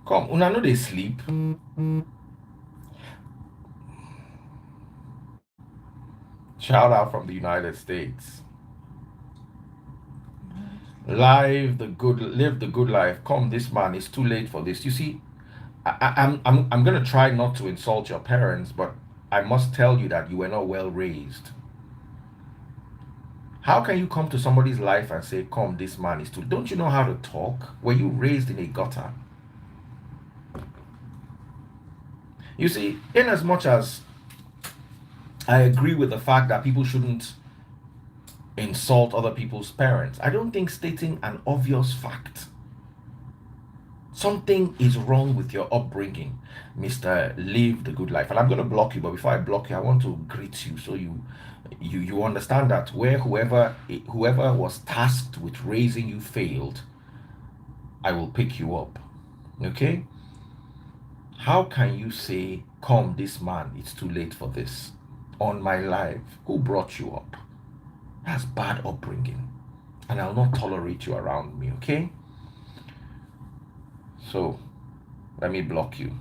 Come, una know they sleep. Shout out from the United States. Live the good life. Come, this man, it's too late for this. You see, I'm gonna try not to insult your parents, but I must tell you that you were not well raised. How can you come to somebody's life and say, "Come, this man is too"? Don't you know how to talk? Were you raised in a gutter? You see, in as much as I agree with the fact that people shouldn't insult other people's parents, I don't think stating an obvious fact, something is wrong with your upbringing, Mr. Live the Good Life. And I'm going to block you, but before I block you, I want to greet you so you understand that where whoever was tasked with raising you failed, I will pick you up. Okay? How can you say, "Come, this man, it's too late for this"? On my life, who brought you up? That's bad upbringing. And I'll not tolerate you around me, okay? So, let me block you.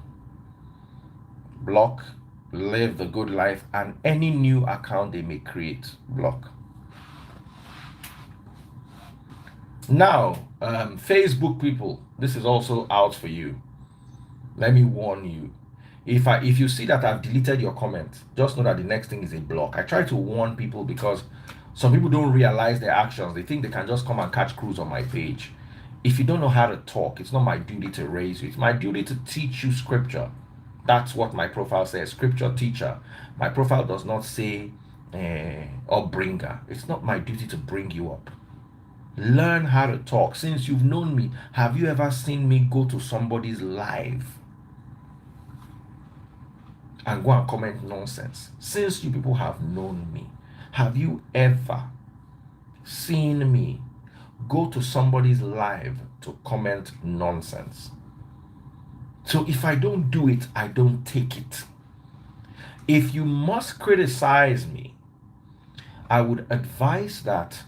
Block, Live the Good Life, and any new account they may create. Block. Now, Facebook people, this is also out for you. Let me warn you. If you see that I've deleted your comment, just know that the next thing is a block. I try to warn people because some people don't realize their actions. They think they can just come and catch cruise on my page. If you don't know how to talk, it's not my duty to raise you. It's my duty to teach you scripture. That's what my profile says, scripture teacher. My profile does not say upbringer. It's not my duty to bring you up. Learn how to talk. Since you've known me, have you ever seen me go to somebody's live and go and comment nonsense? Since you people have known me, have you ever seen me go to somebody's live to comment nonsense? So if I don't do it, I don't take it. If you must criticize me, I would advise that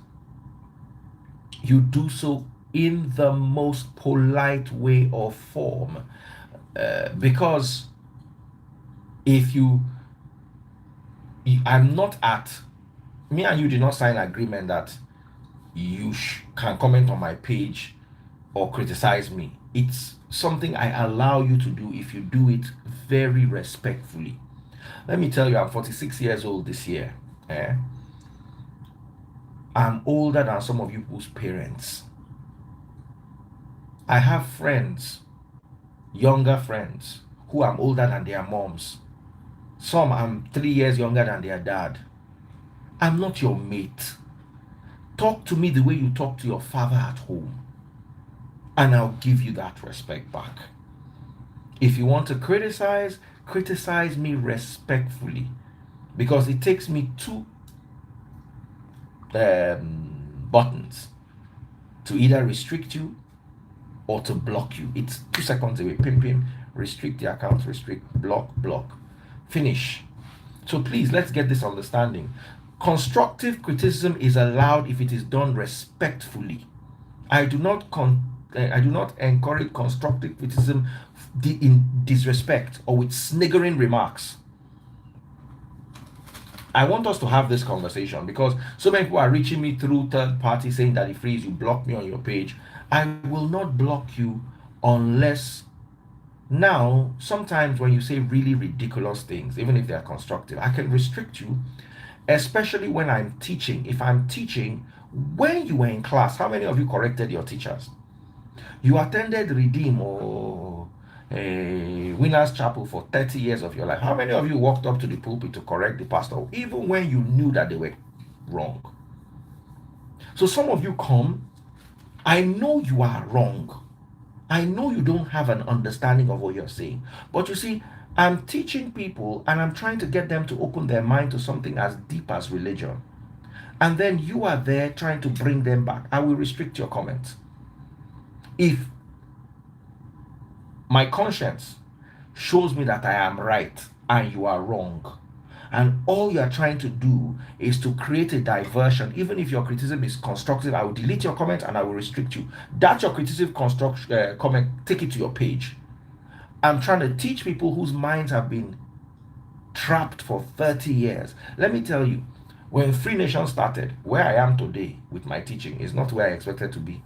you do so in the most polite way or form. Because if I'm not at, me and you did not sign an agreement that you can comment on my page or criticize me. It's something I allow you to do if you do it very respectfully. Let me tell you, I'm 46 years old this year. Eh? I'm older than some of you people's parents. I have friends, younger friends, who I'm older than their moms. Some I'm 3 years younger than their dad. I'm not your mate. Talk to me the way you talk to your father at home, and I'll give you that respect back. If you want to criticize, criticize me respectfully, because it takes me two buttons to either restrict you or to block you. It's 2 seconds away. Pim pim, restrict the account, restrict, block, block. Finish. So please, let's get this understanding. Constructive criticism is allowed if it is done respectfully. I do not encourage constructive criticism in disrespect or with sniggering remarks. I want us to have this conversation because so many people are reaching me through third party saying that if freeze, you block me on your page. I will not block you unless, now, sometimes when you say really ridiculous things, even if they are constructive, I can restrict you, especially when I'm teaching. If I'm teaching, when you were in class, how many of you corrected your teachers? You attended Redeem or a Winners Chapel for 30 years of your life. How many of you walked up to the pulpit to correct the pastor, even when you knew that they were wrong? So some of you come, I know you are wrong. I know you don't have an understanding of what you're saying. But you see, I'm teaching people and I'm trying to get them to open their mind to something as deep as religion. And then you are there trying to bring them back. I will restrict your comments. If my conscience shows me that I am right and you are wrong, and all you are trying to do is to create a diversion, even if your criticism is constructive, I will delete your comment and I will restrict you. That's your criticism comment, take it to your page. I'm trying to teach people whose minds have been trapped for 30 years. Let me tell you, when Free Nation started, where I am today with my teaching is not where I expected to be.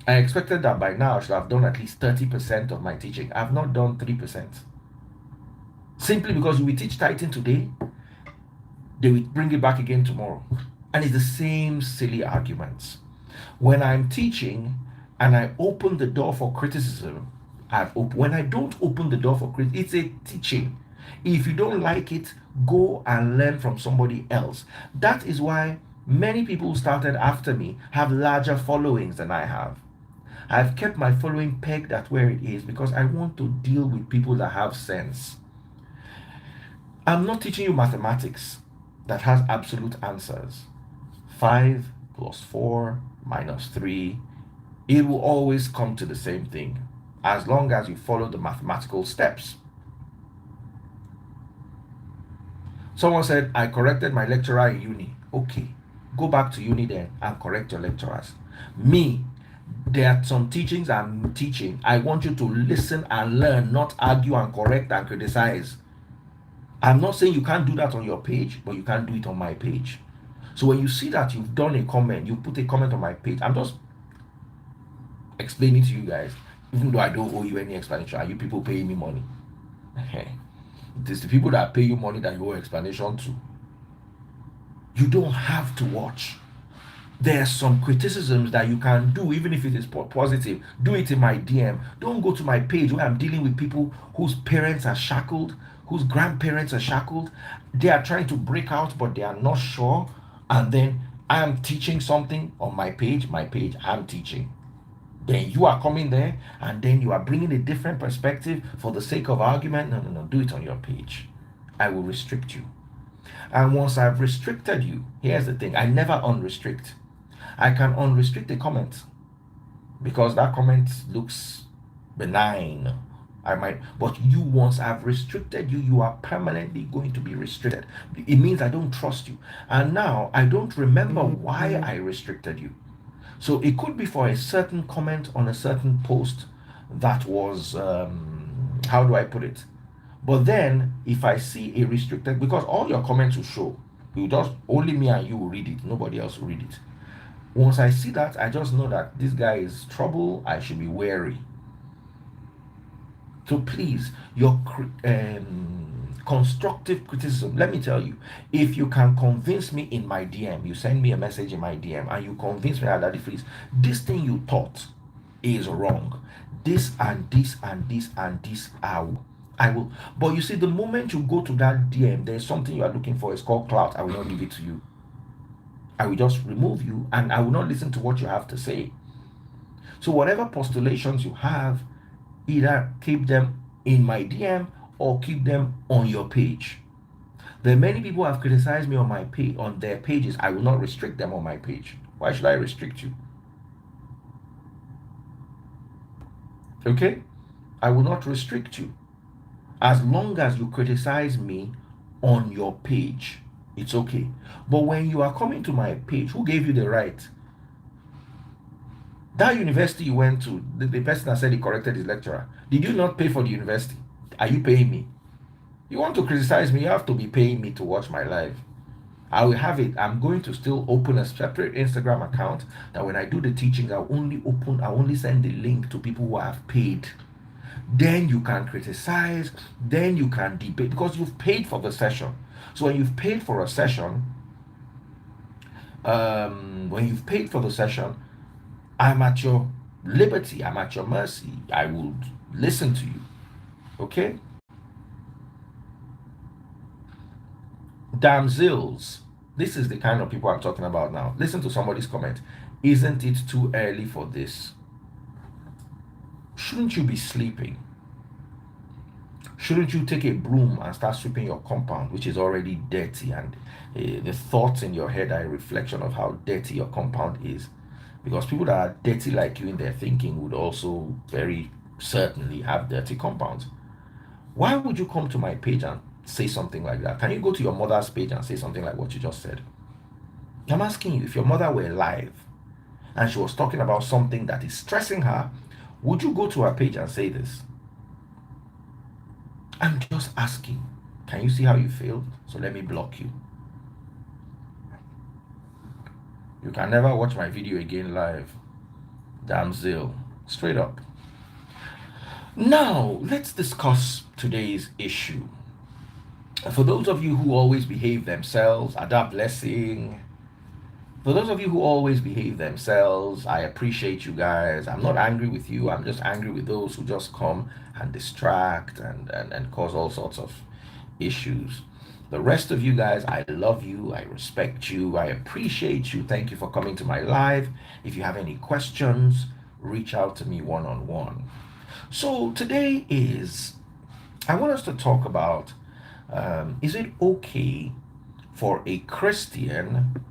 I expected that by now I should have done at least 30% of my teaching. I've not done 3%. Simply because we teach tithing today, they will bring it back again tomorrow. And it's the same silly arguments. When I'm teaching and I open the door for criticism, when I don't open the door for criticism, it's a teaching. If you don't like it, go and learn from somebody else. That is why many people who started after me have larger followings than I have. I've kept my following pegged at where it is because I want to deal with people that have sense. I'm not teaching you mathematics that has absolute answers. 5 plus 4 minus 3, it will always come to the same thing as long as you follow the mathematical steps. Someone said, I corrected my lecturer in uni. Okay, go back to uni then and correct your lecturers. Me, there are some teachings I'm teaching. I want you to listen and learn, not argue and correct and criticize. I'm not saying you can't do that on your page, but you can't do it on my page. So when you see that you've done a comment, you put a comment on my page, I'm just explaining to you guys, even though I don't owe you any explanation. Are you people paying me money? It is the people that pay you money that you owe explanation to. You don't have to watch. There are some criticisms that you can do, even if it is positive. Do it in my DM. Don't go to my page where I'm dealing with people whose parents are shackled, whose grandparents are shackled. They are trying to break out, but they are not sure. And then I am teaching something on my page, I'm teaching. Then you are coming there and then you are bringing a different perspective for the sake of argument. No, do it on your page. I will restrict you. And once I've restricted you, here's the thing, I never unrestrict. I can unrestrict a comment because that comment looks benign. I might, but you, once I've restricted you, you are permanently going to be restricted. It means I don't trust you. And now I don't remember why I restricted you. So it could be for a certain comment on a certain post that was, how do I put it? But then if I see a restricted, because all your comments will show, you just, only me and you will read it, nobody else will read it. Once I see that, I just know that this guy is trouble. I should be wary. So please, your constructive criticism, let me tell you, if you can convince me in my DM, you send me a message in my DM and you convince me that Daddy Freeze, this thing you thought is wrong. This and this and this and this I will. But you see, the moment you go to that DM, there's something you are looking for. It's called clout. I will not give it to you. I will just remove you and I will not listen to what you have to say. So whatever postulations you have, either keep them in my DM or keep them on your page. There are many people who have criticized me on my page, on their pages. I will not restrict them on my page. Why should I restrict you? Okay? I will not restrict you. As long as you criticize me on your page, it's okay. But when you are coming to my page, who gave you the right? That university you went to, the person that said he corrected his lecturer, did you not pay for the university? Are you paying me? You want to criticize me, you have to be paying me to watch my live. I will have it. I'm going to still open a separate Instagram account that when I do the teachings, I'll only send the link to people who have paid. Then you can criticize, then you can debate because you've paid for the session. So when you've paid for a session, I'm at your liberty, I'm at your mercy. I will listen to you. Okay? Damsels. This is the kind of people I'm talking about now. Listen to somebody's comment. Isn't it too early for this? Shouldn't you be sleeping? Shouldn't you take a broom and start sweeping your compound, which is already dirty, and the thoughts in your head are a reflection of how dirty your compound is? Because people that are dirty like you in their thinking would also very certainly have dirty compounds. Why would you come to my page and say something like that? Can you go to your mother's page and say something like what you just said? I'm asking you, if your mother were alive and she was talking about something that is stressing her, Would you go to her page and say this? I'm just asking. Can you see how you failed? So let me block you. You can never watch my video again live. Damn zeal. Straight up. Now, let's discuss today's issue. For those of you who always behave themselves, adapt blessing. For those of you who always behave themselves, I appreciate you guys. I'm not angry with you. I'm just angry with those who just come and distract and cause all sorts of issues. The rest of you guys, I love you. I respect you. I appreciate you. Thank you for coming to my live. If you have any questions, reach out to me one on one. So today I want us to talk about is it okay for a Christian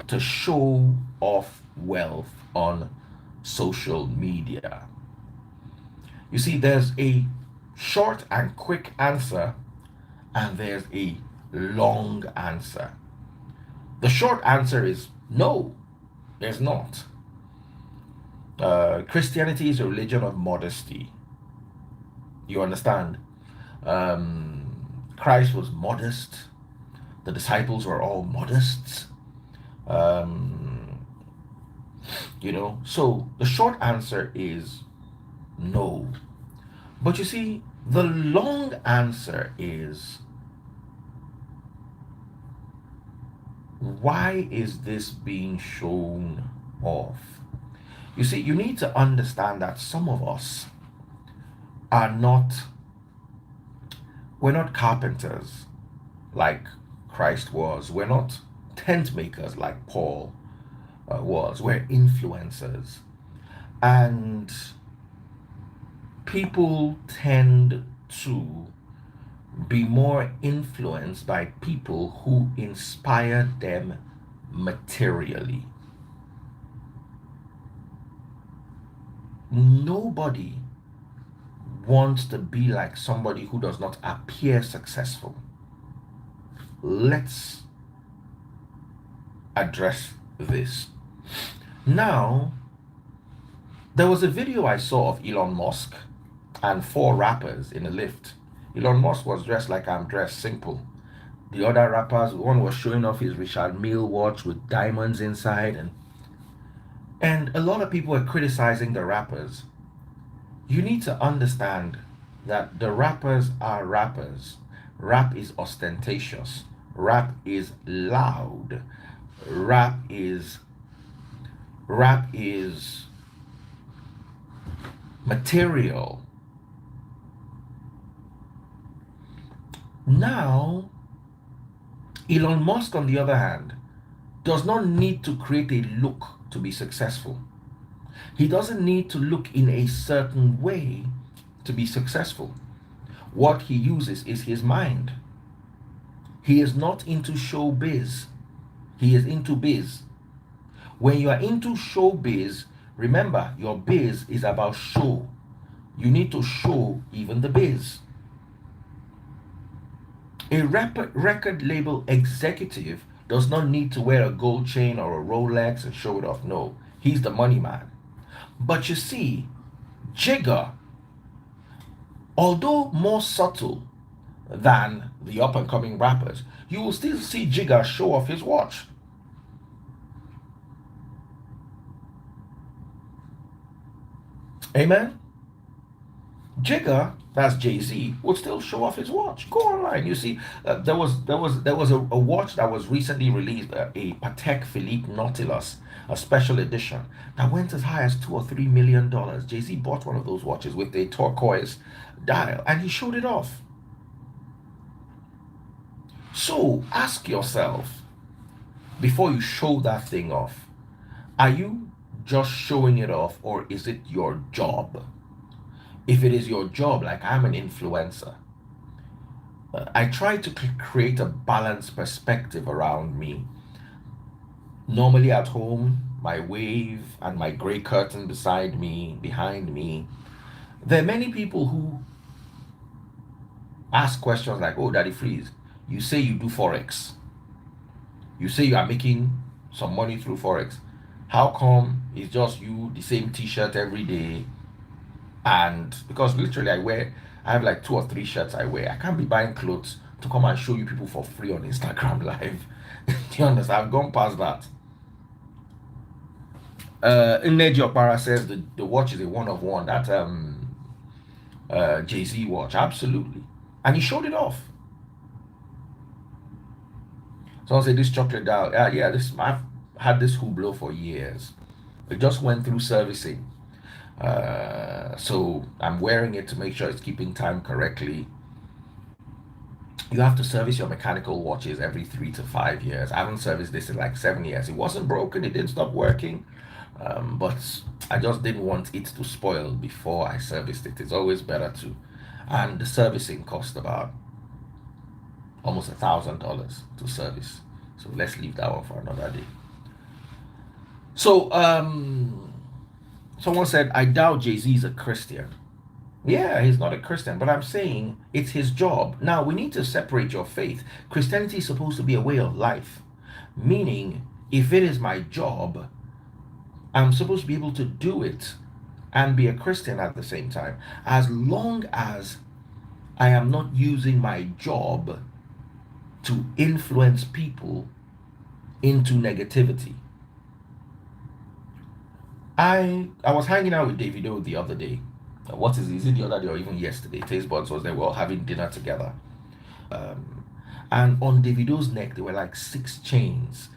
to show off wealth on social media? You see, there's a short and quick answer, and there's a long answer. The short answer is no, there's not. Christianity is a religion of modesty. You understand? Christ was modest. The disciples were all modest. Um, so the short answer is no. But you see, the long answer is, why is this being shown off? You see, you need to understand that some of us are not, we're not carpenters like Christ was. We're not tent makers like Paul was. We're influencers. And people tend to be more influenced by people who inspire them materially. Nobody wants to be like somebody who does not appear successful. Let's address this. Now, there was a video I saw of Elon Musk and four rappers in a lift. Elon Musk was dressed like I'm dressed, simple. The other rappers, one was showing off his Richard Mille watch with diamonds inside, and a lot of people were criticizing the rappers. You need to understand that the rappers are rappers. Rap is ostentatious. Rap is loud. Rap is material. Now, Elon Musk, on the other hand, does not need to create a look to be successful. He doesn't need to look in a certain way to be successful. What he uses is his mind. He is not into showbiz. He is into biz. When you are into showbiz, remember, your biz is about show. You need to show even the biz. A record label executive does not need to wear a gold chain or a Rolex and show it off. No, he's the money man. But you see, Jigger, although more subtle than the up and coming rappers, you will still see Jigger show off his watch. Amen? Jigger, that's Jay-Z, would still show off his watch. Go online. You see, there was a watch that was recently released, a Patek Philippe Nautilus, a special edition that went as high as $2 or $3 million. Jay-Z bought one of those watches with a turquoise dial, and he showed it off. So ask yourself, before you show that thing off, are you just showing it off, or is it your job? If it is your job, like I'm an influencer, I try to create a balanced perspective around me. Normally at home, my wave and my gray curtain beside me, behind me, there are many people who ask questions like, oh, Daddy Freeze, you say you do Forex. You say you are making some money through Forex. How come it's just you, the same t-shirt every day, And because literally I have like 2 or 3 shirts I wear. I can't be buying clothes to come and show you people for free on Instagram Live. Do you understand? I've gone past that. Ineji Okpara says the watch is a one of one. That Jay-Z watch, absolutely. And he showed it off. Someone said this chocolate dial. Yeah, this I've had this Hublot for years. It just went through servicing. So I'm wearing it to make sure it's keeping time correctly. You have to service your mechanical watches every 3 to 5 years. I haven't serviced this in like 7 years. It wasn't broken, it didn't stop working. But I just didn't want it to spoil before I serviced it. It's always better to. And the servicing cost about almost $1,000 to service. So let's leave that one for another day. So someone said, I doubt Jay-Z is a Christian. Yeah, he's not a Christian, but I'm saying it's his job. Now, we need to separate your faith. Christianity is supposed to be a way of life, meaning if it is my job, I'm supposed to be able to do it and be a Christian at the same time, as long as I am not using my job to influence people into negativity. I was hanging out with Davido the other day. What is it the other day or even yesterday? Taste Buds was there. We were all having dinner together. And on Davido's neck, there were like 6 chains.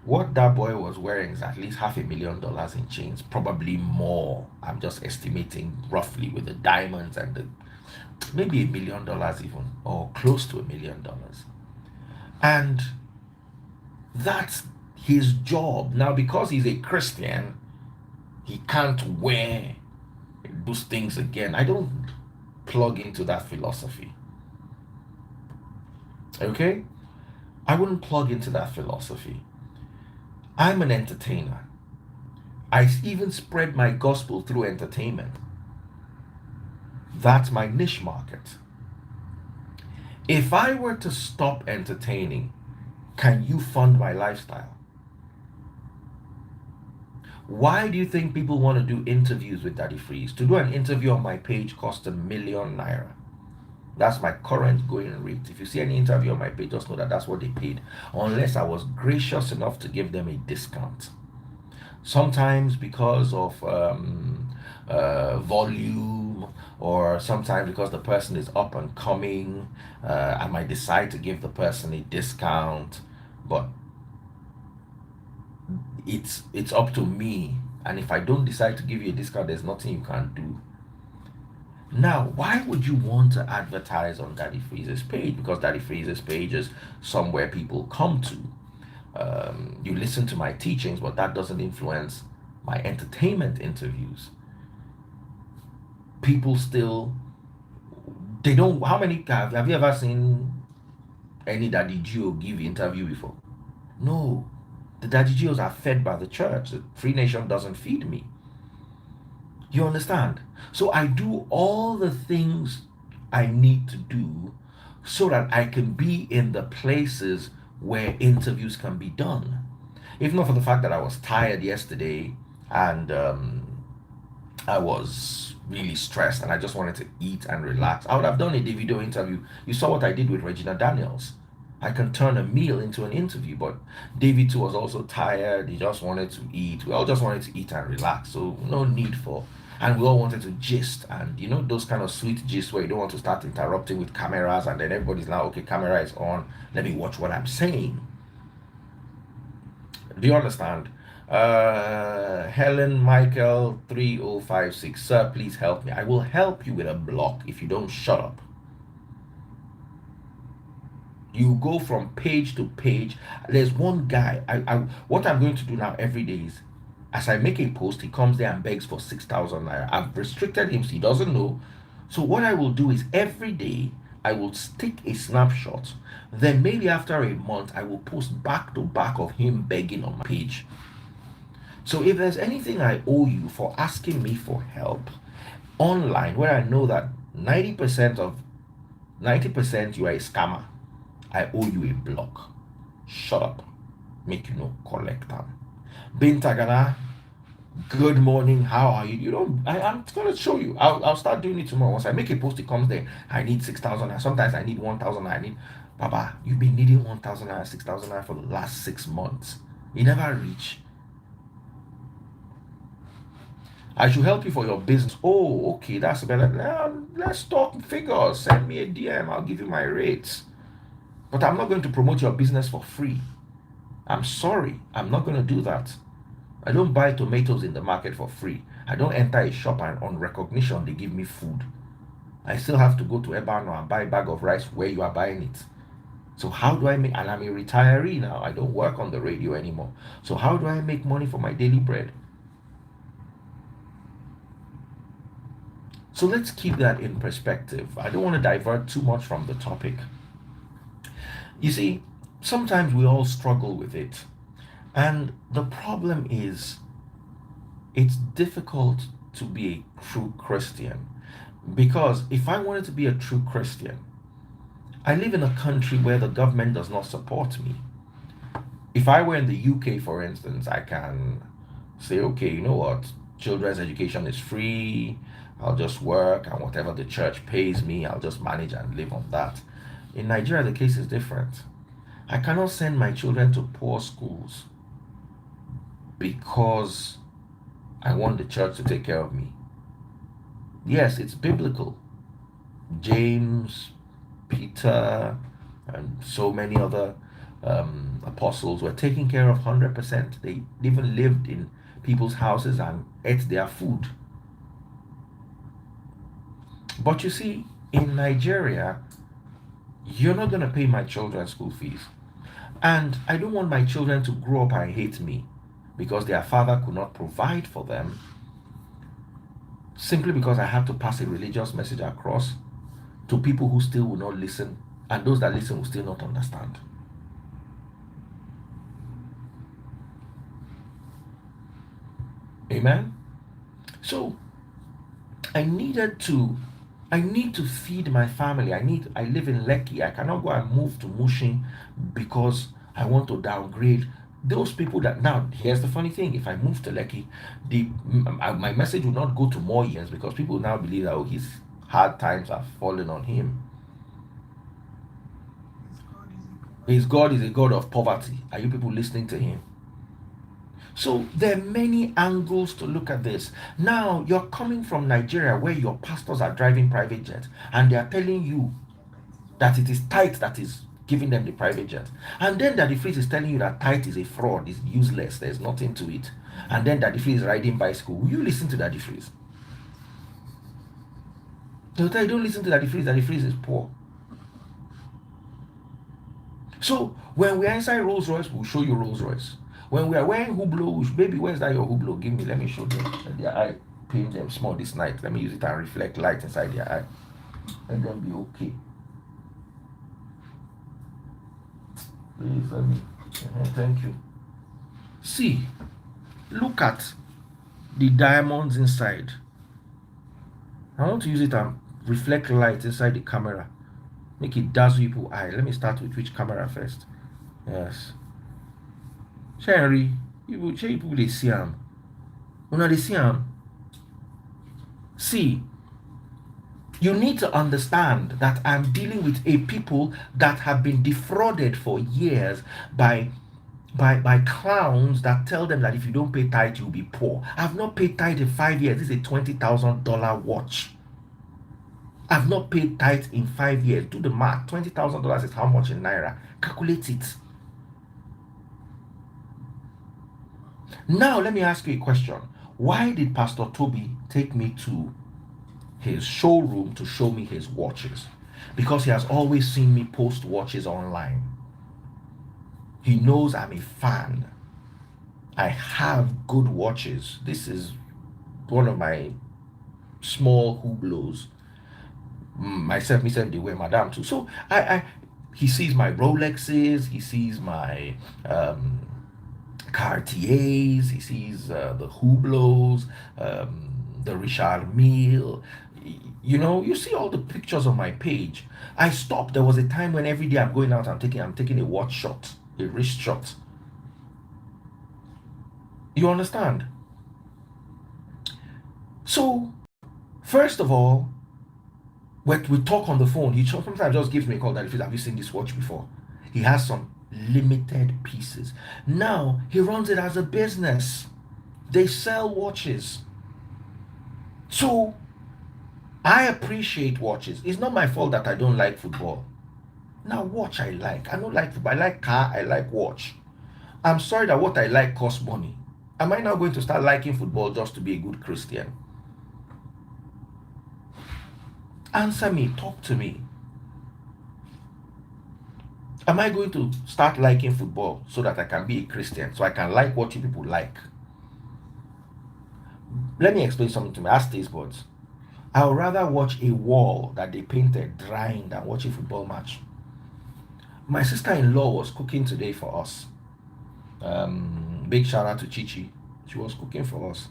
What that boy was wearing is at least $500,000 in chains, probably more. I'm just estimating roughly with the diamonds and the maybe $1 million even, or close to $1 million. And that's his job. Now, because he's a Christian, he can't wear those things again. I don't plug into that philosophy. Okay? I wouldn't plug into that philosophy. I'm an entertainer. I even spread my gospel through entertainment. That's my niche market. If I were to stop entertaining, can you fund my lifestyle? Why do you think people want to do interviews with Daddy Freeze? To do an interview on my page costs ₦1,000,000. That's my current going rate. If you see any interview on my page, just know that that's what they paid, unless I was gracious enough to give them a discount. Sometimes because of volume, or sometimes because the person is up and coming, I might decide to give the person a discount, but it's up to me. And if I don't decide to give you a discount, there's nothing you can do. Now, why would you want to advertise on Daddy Freeze's page? Because Daddy Freeze's page is somewhere people come to. You listen to my teachings, but that doesn't influence my entertainment interviews. People still, they don't. How many have you ever seen any Daddy Geo give interview before? No. The Daddy Geos are fed by the church. The Free Nation doesn't feed me. You understand? So I do all the things I need to do so that I can be in the places where interviews can be done. If not for the fact that I was tired yesterday and I was really stressed and I just wanted to eat and relax, I would have done a Davido interview. You saw what I did with Regina Daniels. I can turn a meal into an interview, but David too was also tired. He just wanted to eat. We all just wanted to eat and relax. So no need for, and we all wanted to gist, and those kind of sweet gist where you don't want to start interrupting with cameras and then everybody's now, okay, camera is on, let me watch what I'm saying. Do you understand? Helen Michael 3056, sir, please help me. I will help you with a block if you don't shut up. You go from page to page. There's one guy. What I'm going to do now every day is, as I make a post, he comes there and begs for 6,000 naira. I've restricted him so he doesn't know. So what I will do is every day I will stick a snapshot. Then maybe after a month I will post back to back of him begging on my page. So if there's anything I owe you for asking me for help online, where I know that 90% you are a scammer, I owe you a block. Shut up. Make you no collect them. Bintagana, Good morning, how are you? You know, I'm gonna show you. I'll start doing it tomorrow. Once I make a post, it comes there. I need 6,000, and sometimes I need 1,000. I need, Baba, you've been needing 1,000 and 6,000 for the last 6 months. You never reach. I should help you for your business. Oh, okay, that's better. Let's talk figures. Send me a DM. I'll give you my rates. But I'm not going to promote your business for free. I'm sorry. I'm not going to do that. I don't buy tomatoes in the market for free. I don't enter a shop and on recognition they give me food. I still have to go to Ebano and buy a bag of rice where you are buying it. So how do I make, and I'm a retiree now. I don't work on the radio anymore. So how do I make money for my daily bread? So let's keep that in perspective. I don't want to divert too much from the topic. You see, sometimes we all struggle with it. And the problem is, it's difficult to be a true Christian. Because if I wanted to be a true Christian, I live in a country where the government does not support me. If I were in the UK, for instance, I can say, okay, you know what? Children's education is free. I'll just work, and whatever the church pays me, I'll just manage and live on that. In Nigeria, the case is different. I cannot send my children to poor schools because I want the church to take care of me. Yes, it's biblical. James, Peter, and so many other apostles were taken care of 100%. They even lived in people's houses and ate their food. But you see, in Nigeria, you're not going to pay my children's school fees. And I don't want my children to grow up and hate me because their father could not provide for them simply because I have to pass a religious message across to people who still will not listen, and those that listen will still not understand. Amen. So I needed to I need to feed my family. I live in Lekki. I cannot go and move to Mushin because I want to downgrade those people. That now, here's the funny thing: if I move to Lekki, my message will not go to more years because people now believe that, oh, his hard times have fallen on him. His God is a God of poverty. Are you people listening to him? So there are many angles to look at this. Now you're coming from Nigeria where your pastors are driving private jets and they are telling you that it is tithe that is giving them the private jet. And then Daddy Freeze is telling you that tithe is a fraud, is useless, there's nothing to it. And then Daddy Freeze is riding bicycle. Will you listen to Daddy Freeze? They'll tell you, don't listen to Daddy Freeze. Daddy Freeze is poor. So when we are inside Rolls Royce, we'll show you Rolls Royce. When we are wearing Hublot, baby, where's that your Hublot? Give me, let me show them. Their eye, paint them small this night. Let me use it and reflect light inside their eye. Let them be okay. Please, let me. Thank you. See, look at the diamonds inside. I want to use it and reflect light inside the camera. Make it dazzle people eye. Let me start with which camera first? Yes. Sherry, people they see them. When they see them, see, you need to understand that I'm dealing with a people that have been defrauded for years by clowns that tell them that if you don't pay tithe, you'll be poor. I've not paid tithe in 5 years. This is a $20,000 watch. I've not paid tithe in 5 years. Do the math. $20,000 is how much in Naira? Calculate it. Now, let me ask you a question. Why did Pastor Toby take me to his showroom to show me his watches? Because he has always seen me post watches online. He knows I'm a fan. I have good watches. This is one of my small Hublots. Myself, they wear Madame too. So he sees my Rolexes, he sees my Cartiers, he sees the Hublots, the Richard Mille. You know, you see all the pictures on my page. I stopped. There was a time when every day I'm going out, I'm taking a watch shot, a wrist shot. You understand? So, first of all, when we talk on the phone, he sometimes just gives me a call that, have you seen this watch before? He has some limited pieces. Now, he runs it as a business. They sell watches. So, I appreciate watches. It's not my fault that I don't like football. Now, watch I like. I don't like football. I like car. I like watch. I'm sorry that what I like costs money. Am I now going to start liking football just to be a good Christian? Answer me. Talk to me. Am I going to start liking football so that I can be a Christian, so I can like what you people like? Let me explain something to me. Ask these words. I would rather watch a wall that they painted drying than watch a football match. My sister-in-law was cooking today for us. Big shout out to Chichi. She was cooking for us.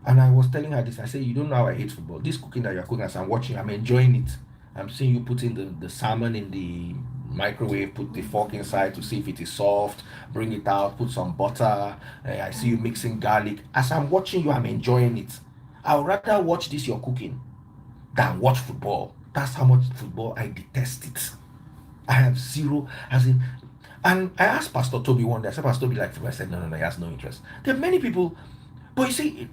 And I was telling her this. I said, you don't know how I hate football. This cooking that you're cooking, as I'm watching, I'm enjoying it. I'm seeing you putting the salmon in the microwave, put the fork inside to see if it is soft, bring it out, put some butter. I see you mixing garlic. As I'm watching you, I'm enjoying it. I would rather watch this, your cooking, than watch football. That's how much football I detest it. I have zero, as in, and I asked Pastor Toby one day, I said, Pastor Toby like football. I said, no, he has no interest. There are many people, but you see,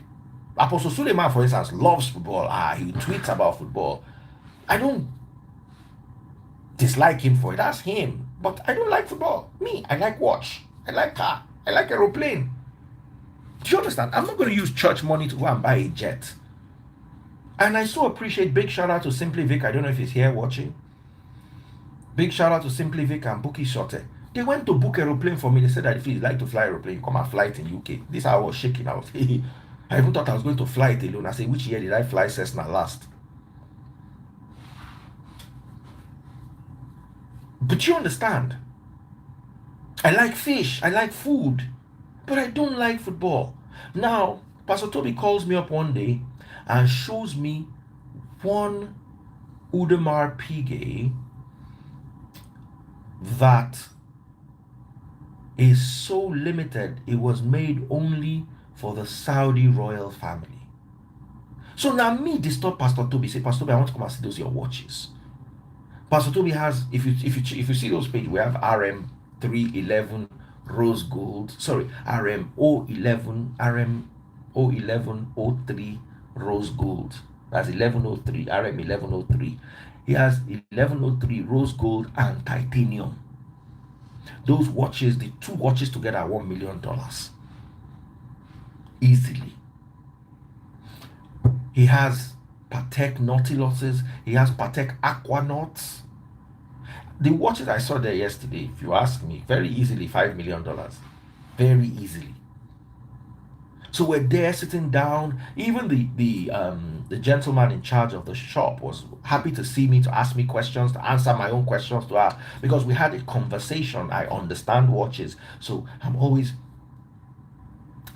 Apostle Suleiman, for instance, loves football. He tweets about football. I don't dislike him for it. That's him. But I don't like football. Me, I like watch. I like car. I like aeroplane. Do you understand? I'm not going to use church money to go and buy a jet. And I so appreciate, big shout out to Simply Vic. I don't know if he's here watching. Big shout out to Simply Vic and Bookie Shotte. They went to book aeroplane for me. They said that if you like to fly aeroplane, come and fly it in UK. This I was shaking out. I even thought I was going to fly it alone. I said, which year did I fly Cessna last? But you understand? I like fish. I like food. But I don't like football. Now, Pastor Toby calls me up one day and shows me one Udemar Piguet that is so limited. It was made only for the Saudi royal family. So now me disturb Pastor Toby. Say, Pastor Toby, I want to come and see those your watches. Pastor Toby has, if you see those pages, we have RM 311 rose gold. Sorry, RM 011, RM 01103 rose gold. That's 1103, RM 1103. He has 1103 rose gold and titanium. Those watches, the two watches together are $1 million. Easily. He has Patek Nautiluses. He has Patek Aquanauts. The watches I saw there yesterday, if you ask me, very easily $5 million. Very easily. So we're there sitting down. Even the gentleman in charge of the shop was happy to see me, to ask me questions, to answer my own questions to her, because we had a conversation. I understand watches, so I'm always.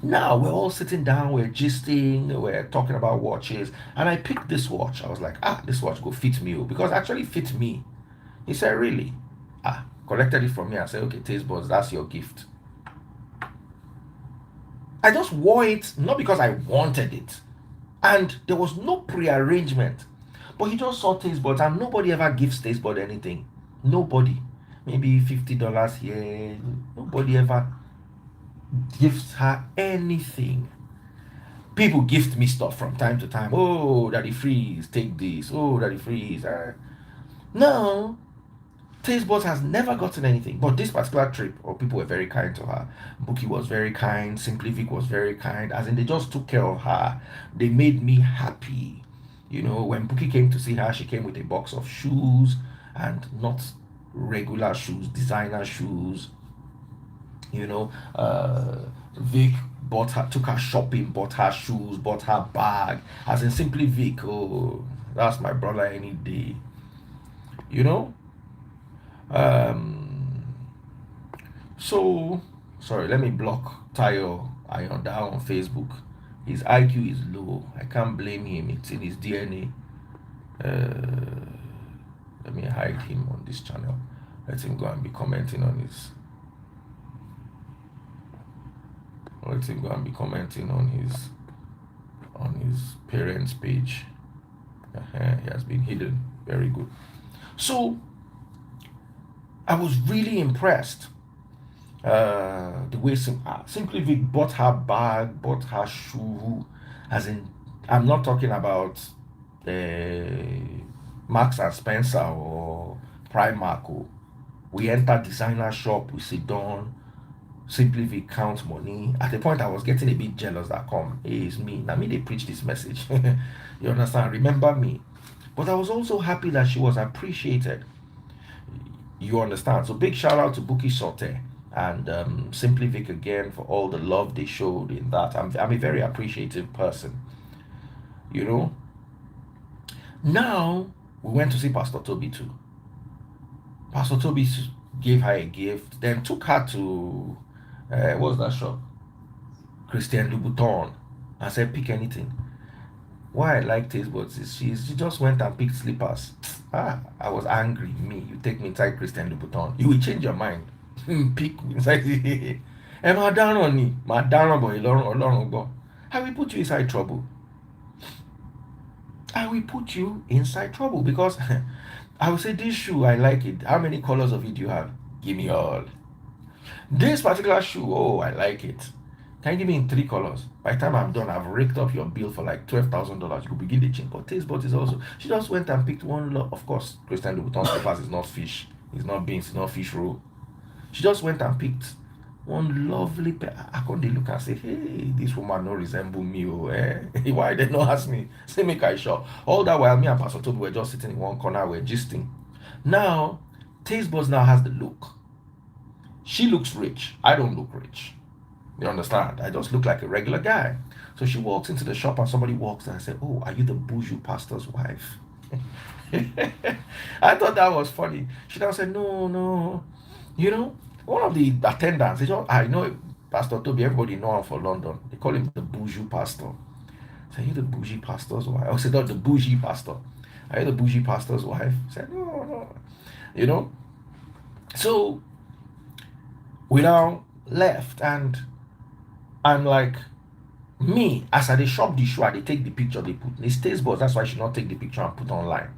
Now we're all sitting down, we're gisting, we're talking about watches, and I picked this watch. I was like, this watch go fit me, because it actually fit me. He said, really? Collected it from me. I said, okay, taste buds, that's your gift. I just wore it, not because I wanted it. And there was no pre-arrangement. But he just saw taste buds, and nobody ever gives taste bud anything. Nobody. Maybe $50 here. Nobody ever gives her anything. People gift me stuff from time to time. Oh, Daddy Freeze, take this. Oh, Daddy Freeze. No, Taste Buds has never gotten anything. But this particular trip, people were very kind to her. Bookie was very kind. Simply Vic was very kind. As in, they just took care of her. They made me happy. You know, when Bookie came to see her, she came with a box of shoes, and not regular shoes, designer shoes. You know, Vic took her shopping, bought her shoes, bought her bag. As in, Simply Vic, oh, that's my brother any day. You know. So sorry, let me block Tayo Ion down on Facebook. His IQ is low. I can't blame him. It's in his DNA. Let me hide him on this channel. Let him go and be commenting on his. Let him go and be commenting on his parents' page. He has been hidden. Very good. So I was really impressed. The way Simply Vic bought her bag, bought her shoe, as in, I'm not talking about Marks and Spencer or Primark. We enter designer shop, we sit down, Simply Vic count money. At the point, I was getting a bit jealous that come, hey, it's me. Now me they preach this message. You understand? Remember me. But I was also happy that she was appreciated. You understand? So big shout out to Buki Sote and Simply Vic again for all the love they showed in that. I'm a very appreciative person. You know. Now we went to see Pastor Toby too. Pastor Toby gave her a gift, then took her to what's that shop? Christian Louboutin. I said, pick anything. Why I liked it was she just went and picked slippers. I was angry. Me, you take me inside Christian Louboutin. You will change your mind. Pick inside. Am I down on me? My down on boy, long ago. I will put you inside trouble. I will put you inside trouble because I will say this shoe, I like it. How many colors of it do you have? Give me all. This particular shoe, oh, I like it. Can you give me in 3 colors? By the time I'm done, I've raked up your bill for like $12,000. You could begin the change. But taste, but is also. She just went and picked one. Of course, Christian Louboutin slippers is not fish. It's not beans. It's not fish roll. She just went and picked one lovely pair. I couldn't look and say, hey, this woman no resemble me. Oh, eh? Why they not ask me? Say, make I sure. All that while me and Pastor Toby were just sitting in one corner, we're gisting. Now, Taste Buds now has the look. She looks rich. I don't look rich. You understand? I just look like a regular guy. So she walks into the shop and somebody walks and I said, oh, are you the Buju pastor's wife? I thought that was funny. She now said, no, no. You know, one of the attendants, I know Pastor Toby, everybody know him for London. They call him the Buju pastor. I said, are you the bougie pastor's wife? I said, not the bougie pastor. Are you the bougie pastor's wife? I said, no, no. You know? So we now left and I'm like, me, as I they shop the shoe, I they take the picture they put. It stays, but that's why I should not take the picture and put online.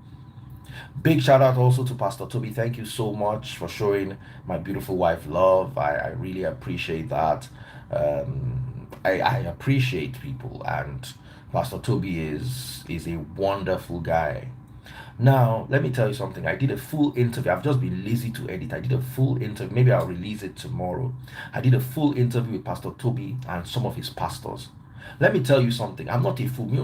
Big shout out also to Pastor Toby. Thank you so much for showing my beautiful wife love. I really appreciate that. I appreciate people, and Pastor Toby is a wonderful guy. Now, let me tell you something. I did a full interview. I've just been lazy to edit. I did a full interview. Maybe I'll release it tomorrow. I did a full interview with Pastor Toby and some of his pastors. Let me tell you something. I'm not a fool. Me.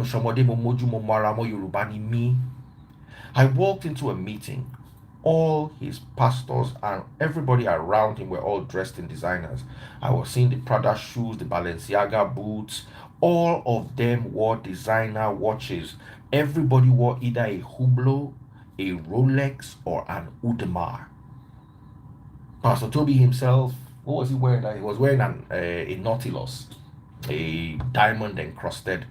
I walked into a meeting. All his pastors and everybody around him were all dressed in designers. I was seeing the Prada shoes, the Balenciaga boots. All of them wore designer watches. Everybody wore either a Hublot, a Rolex, or an Audemars. Pastor Toby himself, what was he wearing? He was wearing a Nautilus, a diamond encrusted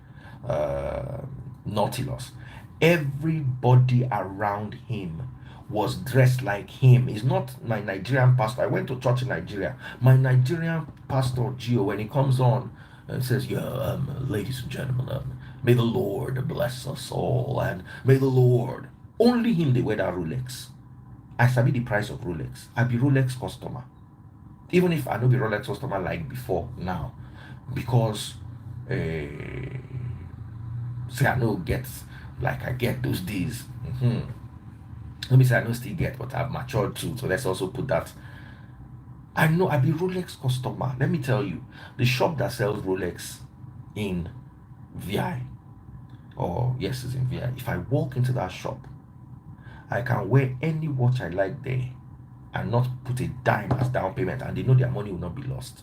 Nautilus. Everybody around him was dressed like him. He's not my Nigerian pastor. I went to church in Nigeria. My Nigerian pastor, Gio, when he comes on and says, yeah, ladies and gentlemen, may the Lord bless us all, and may the Lord. Only him they wear that Rolex. I sabi the price of Rolex. I be Rolex customer. Even if I no be Rolex customer like before now. Because say I know get like I get those days. Let me say I know still get, but I've matured too. So let's also put that. I know I be Rolex customer. Let me tell you, the shop that sells Rolex in VI, or yes, it's in VI. If I walk into that shop, I can wear any watch I like there and not put a dime as down payment, and they know their money will not be lost.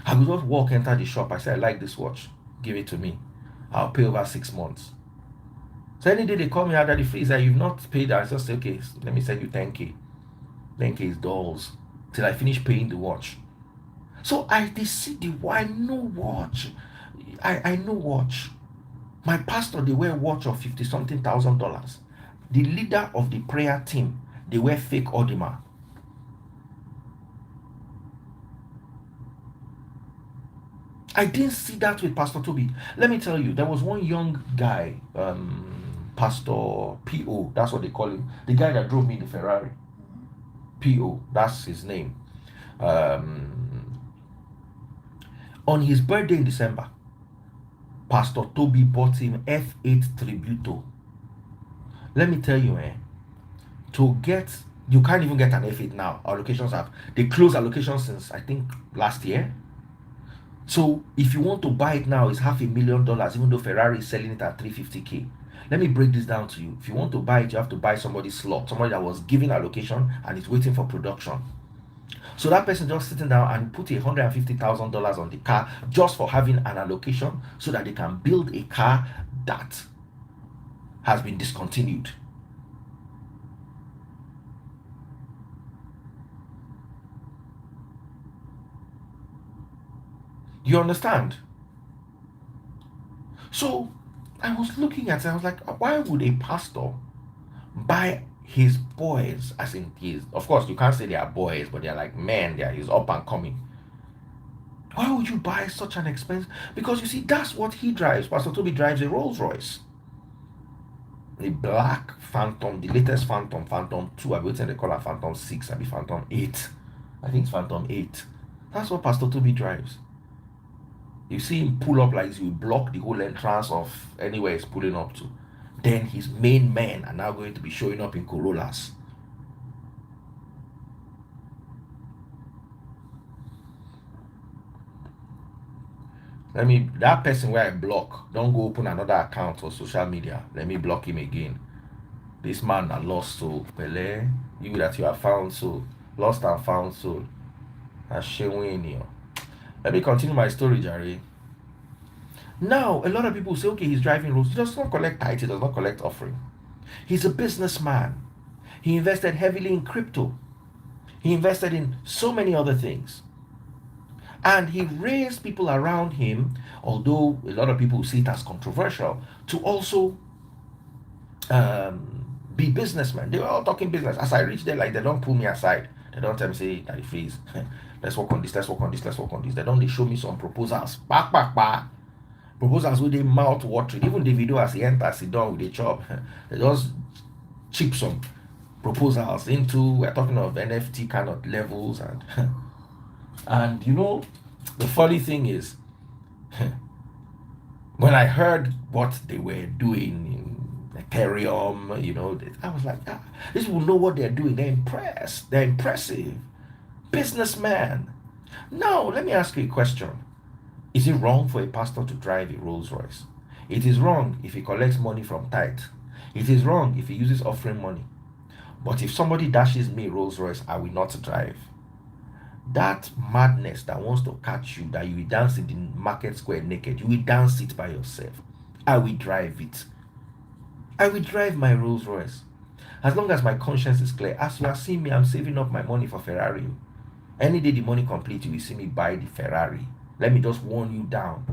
I will just walk enter the shop. I say I like this watch, give it to me. I'll pay over 6 months. So any day they call me out of the freezer, you've not paid. I just say, okay, let me send you 10K. 10K is dolls till I finish paying the watch. So I see the I know watch. I know watch. My pastor, they wear watch of 50 something thousand dollars. The leader of the prayer team, they wear fake Audemars. I didn't see that with Pastor Toby. Let me tell you, there was one young guy, Pastor P.O., that's what they call him, the guy that drove me in the Ferrari. P.O., that's his name. On his birthday in December, Pastor Toby bought him F8 Tributo. Let me tell you, to get, you can't even get an F8 now. Allocations they closed allocations since I think last year. So if you want to buy it now, it's $500,000, even though Ferrari is selling it at 350K. Let me break this down to you. If you want to buy it, you have to buy somebody's slot, somebody that was given allocation and is waiting for production. So that person just sitting down and put $150,000 on the car just for having an allocation so that they can build a car that has been discontinued. You understand? So I was looking at it, I was like, why would a pastor buy his boys, as in his, of course you can't say they are boys, but they're like men, they're his up and coming. Why would you buy such an expense? Because you see, that's what he drives. Pastor Toby drives a Rolls Royce. A black Phantom, the latest Phantom 2, I believe they call it Phantom 6, maybe Phantom 8. I think it's Phantom 8. That's what Pastor Toby drives. You see him pull up like this, you block the whole entrance of anywhere he's pulling up to. Then his main men are now going to be showing up in Corollas. That person where I block, don't go open another account or social media. Let me block him again. This man that lost soul, Pele, you that you have found soul, lost and found soul. Let me continue my story, Jerry. Now, a lot of people say, okay, he's driving Rolls. He does not collect tithe, he does not collect offering. He's a businessman. He invested heavily in crypto. He invested in so many other things. And he raised people around him, although a lot of people see it as controversial, to also be businessmen. They were all talking business. As I reach there, like, they don't pull me aside. They don't tell me, say, Daddy Freeze, let's work on this, let's work on this, let's work on this. They show me some proposals. Proposals with a mouth watering. Even the video as he enters, sit down with a chop. They just chip some proposals into, we're talking of NFT kind of levels. And you know, the funny thing is, when I heard what they were doing in Ethereum, you know, I was like, these people know what they're doing. They're impressed. They're impressive. Businessman. Now, let me ask you a question. Is it wrong for a pastor to drive a Rolls Royce? It is wrong if he collects money from tithe. It is wrong if he uses offering money. But if somebody dashes me a Rolls Royce, I will not drive. That madness that wants to catch you, that you will dance in the market square naked, you will dance it by yourself. I will drive it. I will drive my Rolls Royce. As long as my conscience is clear. As you are seeing me, I'm saving up my money for Ferrari. Any day the money complete, you will see me buy the Ferrari. Let me just warn you down.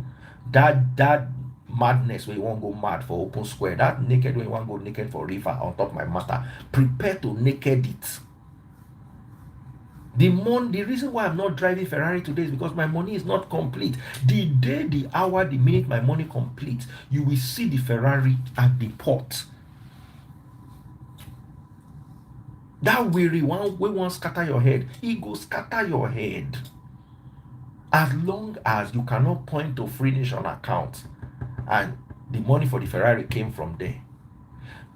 That madness where you won't go mad for open square, that naked where you want to go naked for river on top of my matter, prepare to naked it. The reason why I'm not driving Ferrari today is because my money is not complete. The day, the hour, the minute my money complete, you will see the Ferrari at the port. That weary one, we won't scatter your head. He go scatter your head. As long as you cannot point to Free Nation account and the money for the Ferrari came from there,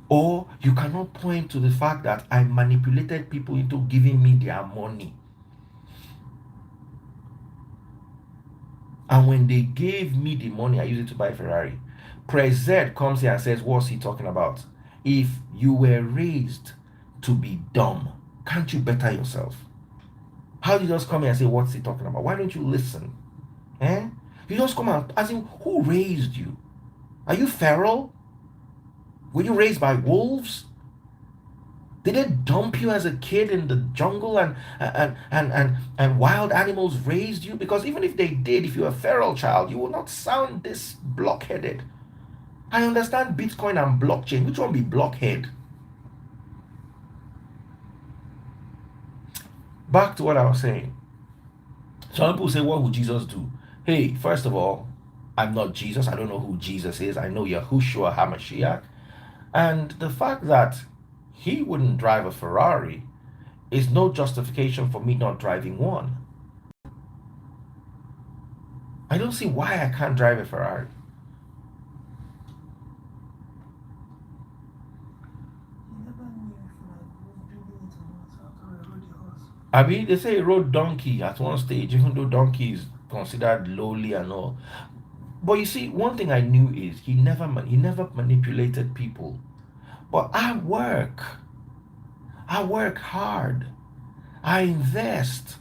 or you cannot point to the fact that I manipulated people into giving me their money, and when they gave me the money, I used it to buy Ferrari. Prez Z comes here and says, what's he talking about? If you were raised to be dumb, can't you better yourself? How do you just come here and say, what's he talking about? Why don't you listen? You just come out asking, who raised you? Are you feral? Were you raised by wolves? Did they dump you as a kid in the jungle and wild animals raised you? Because even if they did, if you're a feral child, you will not sound this blockheaded. I understand Bitcoin and blockchain. Which one be blockhead? Back to what I was saying. Some people say, what would Jesus do? Hey, first of all, I'm not Jesus. I don't know who Jesus is. I know Yahushua HaMashiach. And the fact that he wouldn't drive a Ferrari is no justification for me not driving one. I don't see why I can't drive a Ferrari. I mean, they say he rode donkey at one stage, even though donkey is considered lowly and all. But you see, one thing I knew is he never manipulated people. But I work hard, I invest.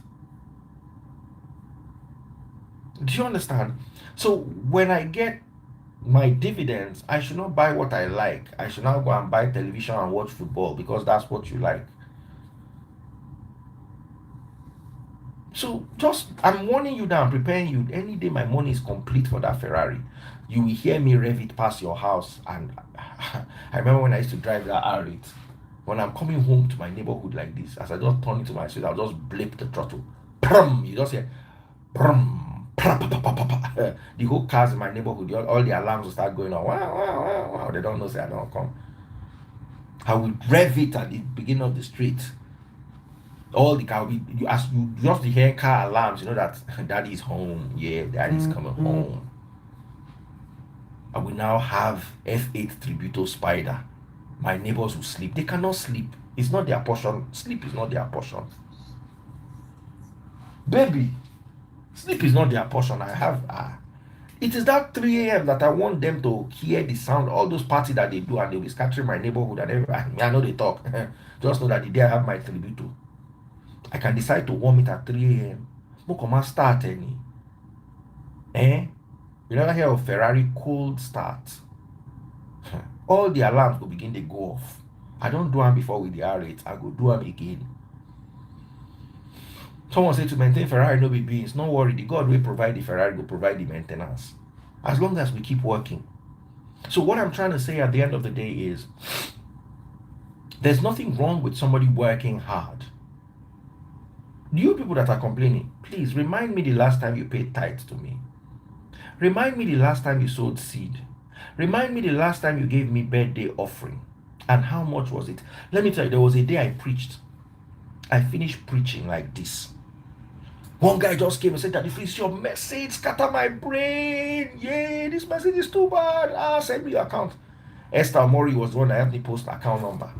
Do you understand? So when I get my dividends, I should not buy what I like. I should not go and buy television and watch football because that's what you like. So just I'm warning you now, I'm preparing you. Any day my money is complete for that Ferrari, you will hear me rev it past your house. And I remember when I used to drive that R8. When I'm coming home to my neighborhood like this, as I just turn into my street, I'll just blip the throttle. Brum! You just hear brum. The whole cars in my neighborhood, all the alarms will start going on. Wow, wow, wow, wow. They don't know say I don't come. I will rev it at the beginning of the street. All the car you as you just hear car alarms, you know that daddy's home. Yeah, daddy's coming home. And we now have F8 Tributo Spider. My neighbors will sleep. They cannot sleep. It's not their portion. Sleep is not their portion. Baby, sleep is not their portion. I have it is that 3 a.m. that I want them to hear the sound. All those parties that they do and they'll be scattering my neighborhood and everything. I know they talk. Just know that the day I have my Tributo, I can decide to warm it at 3 a.m. Mokoma start any. You never hear of Ferrari cold start. All the alarms will begin to go off. I don't do them before with the R8. I go do them again. Someone say to maintain Ferrari no be beans. No worry, the God will provide the Ferrari, will provide the maintenance. As long as we keep working. So what I'm trying to say at the end of the day is there's nothing wrong with somebody working hard. You people that are complaining, please remind me the last time you paid tithes to me. Remind me the last time you sowed seed. Remind me the last time you gave me birthday offering. And how much was it? Let me tell you, there was a day I preached. I finished preaching like this. One guy just came and said that if it's your message, scatter my brain. Yeah, this message is too bad. Send me your account. Esther Mori was the one that helped me post account number.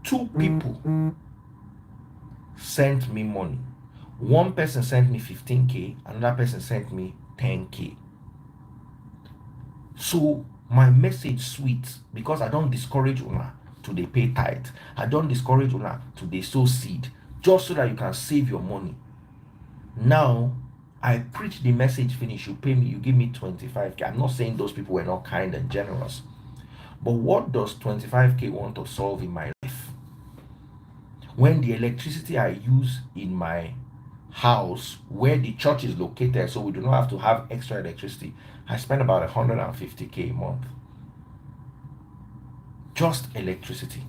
2 people sent me money. One person sent me 15K, another person sent me 10K. So my message sweet because I don't discourage una to they pay tithe. I don't discourage una to they sow seed just so that you can save your money. Now I preach the message finish, you pay me, you give me 25K. I'm not saying those people were not kind and generous, but what does 25K want to solve in my life? When the electricity I use in my house where the church is located, so we do not have to have extra electricity, I spend about 150K a month. Just electricity.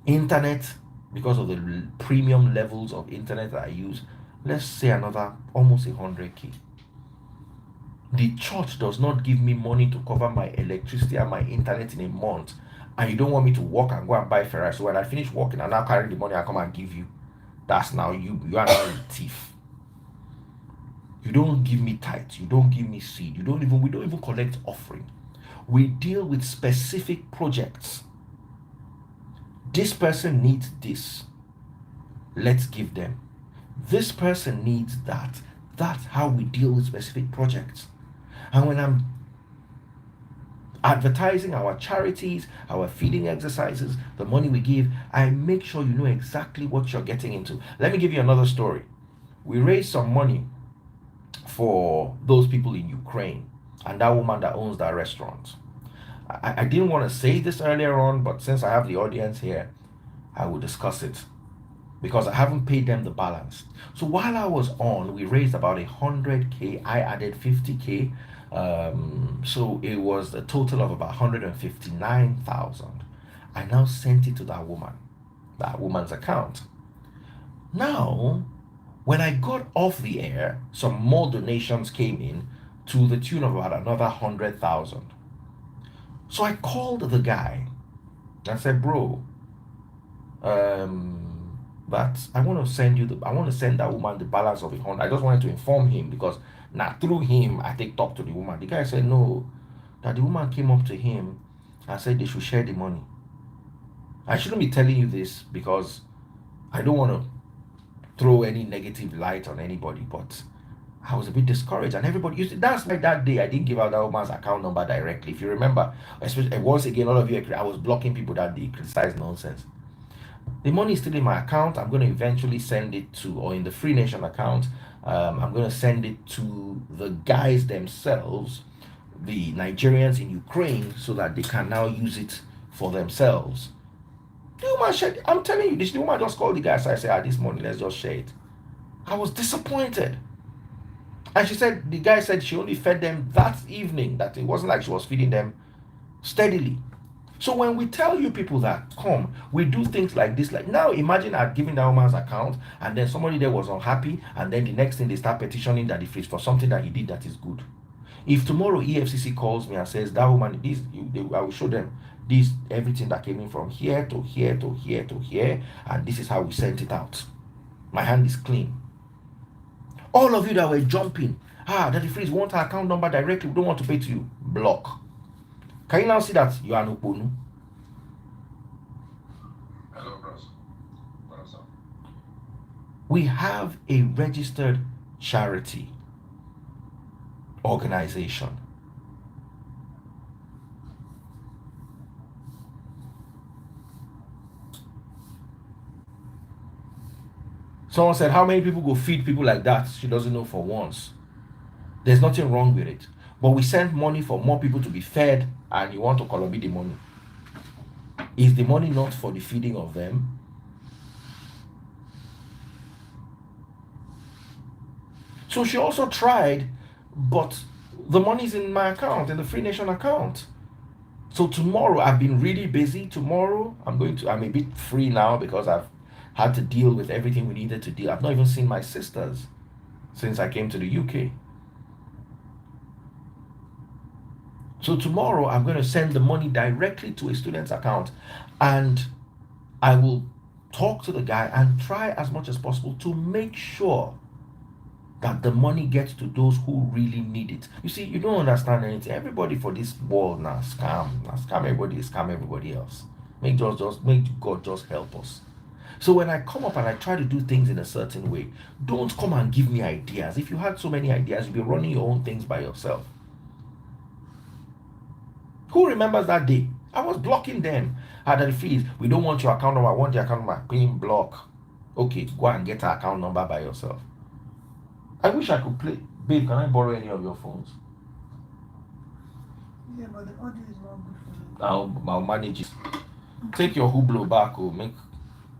Internet, because of the premium levels of internet that I use, let's say another almost 100K. The church does not give me money to cover my electricity and my internet in a month, and you don't want me to work and go and buy Ferrari. So when I finish working and now carry the money I come and give you, that's now you are now a thief. You don't give me tithes, you don't give me seed, we don't even collect offering. We deal with specific projects. This person needs this, let's give them. This person needs that. That's how we deal with specific projects. And when I'm advertising our charities, our feeding exercises, the money we give, I make sure you know exactly what you're getting into. Let me give you another story. We raised some money for those people in Ukraine and that woman that owns that restaurant. I didn't want to say this earlier on, but since I have the audience here, I will discuss it because I haven't paid them the balance. So while I was on, we raised about 100K. I added 50K. So it was a total of about 159,000. I now sent it to that woman's account. Now, When I got off the air, some more donations came in to the tune of about another 100,000. So I called the guy and said, bro, that I want to send you I want to send that woman the balance of 100. I just wanted to inform him because now through him I take talk to the woman. The guy said no, that the woman came up to him and said they should share the money. I shouldn't be telling you this because I don't want to throw any negative light on anybody, but I was a bit discouraged, and everybody used it. That's like that day I didn't give out that woman's account number directly. If you remember, especially once again, all of you, I was blocking people that day, criticize nonsense. The money is still in my account. I'm going to eventually send it to, or in the Free Nation account, I'm going to send it to the guys themselves, the Nigerians in Ukraine, so that they can now use it for themselves. The woman shared, I'm telling you, this the woman just called the guy. So I said, this money, let's just share it. I was disappointed. And she said, the guy said she only fed them that evening, that it wasn't like she was feeding them steadily. So when we tell you people that come, we do things like this. Like now, imagine I'd given that woman's account and then somebody there was unhappy, and then the next thing they start petitioning Daddy Freeze for something that he did that is good. If tomorrow EFCC calls me and says that woman, I will show them this, everything that came in from here to here to here to here, and this is how we sent it out. My hand is clean. All of you that were jumping, Daddy Freeze, want our account number directly, we don't want to pay to you. Block. Can you now see that you are an Oponu? Hello, bros. What's up? We have a registered charity organization. Someone said, how many people go feed people like that? She doesn't know for once. There's nothing wrong with it. But we send money for more people to be fed, and you want to colobi the money. Is the money not for the feeding of them? So she also tried, but the money's in my account, in the Free Nation account. So tomorrow, I've been really busy. Tomorrow, I'm a bit free now because I've had to deal with everything we needed to deal. I've not even seen my sisters since I came to the UK. So tomorrow I'm going to send the money directly to a student's account, and I will talk to the guy and try as much as possible to make sure that the money gets to those who really need it. You see, you don't understand anything. Everybody for this world now scam everybody, scam everybody else. Make God just help us. So when I come up and I try to do things in a certain way, don't come and give me ideas. If you had so many ideas, you'd be running your own things by yourself. Who remembers that day? I was blocking them. Daddy Freeze, we don't want your account number. I want your account number. Clean block. Okay, go and get her account number by yourself. I wish I could play. Babe, can I borrow any of your phones? Yeah, but the audio is not good for you. I'll manage it. Take your Hublot back. Make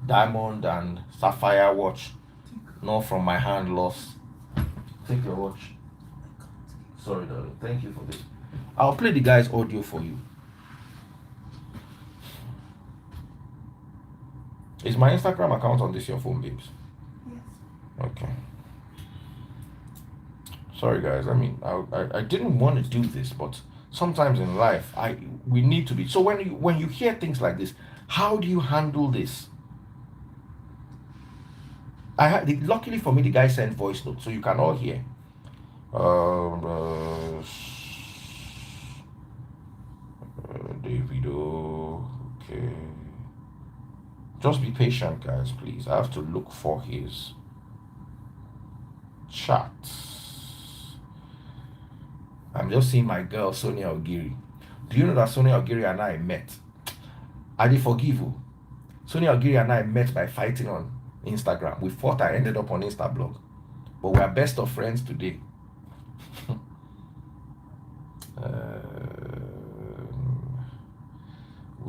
diamond and sapphire watch. Not from my hand, lost. Take your watch. Sorry, darling. Thank you for this. I'll play the guy's audio for you. Is my Instagram account on this your phone, babes? Yes. Okay. Sorry, guys. I mean, I didn't want to do this, but sometimes in life, we need to be. So when you hear things like this, how do you handle this? Luckily for me, the guy sent voice notes, so you can all hear. Davido, okay. Just be patient, guys, please. I have to look for his chat. I'm just seeing my girl, Sonia Ogiri. Do you know that Sonia Ogiri and I met? I did forgive you. Sonia Ogiri and I met by fighting on Instagram. We fought and ended up on Instablog. But we are best of friends today.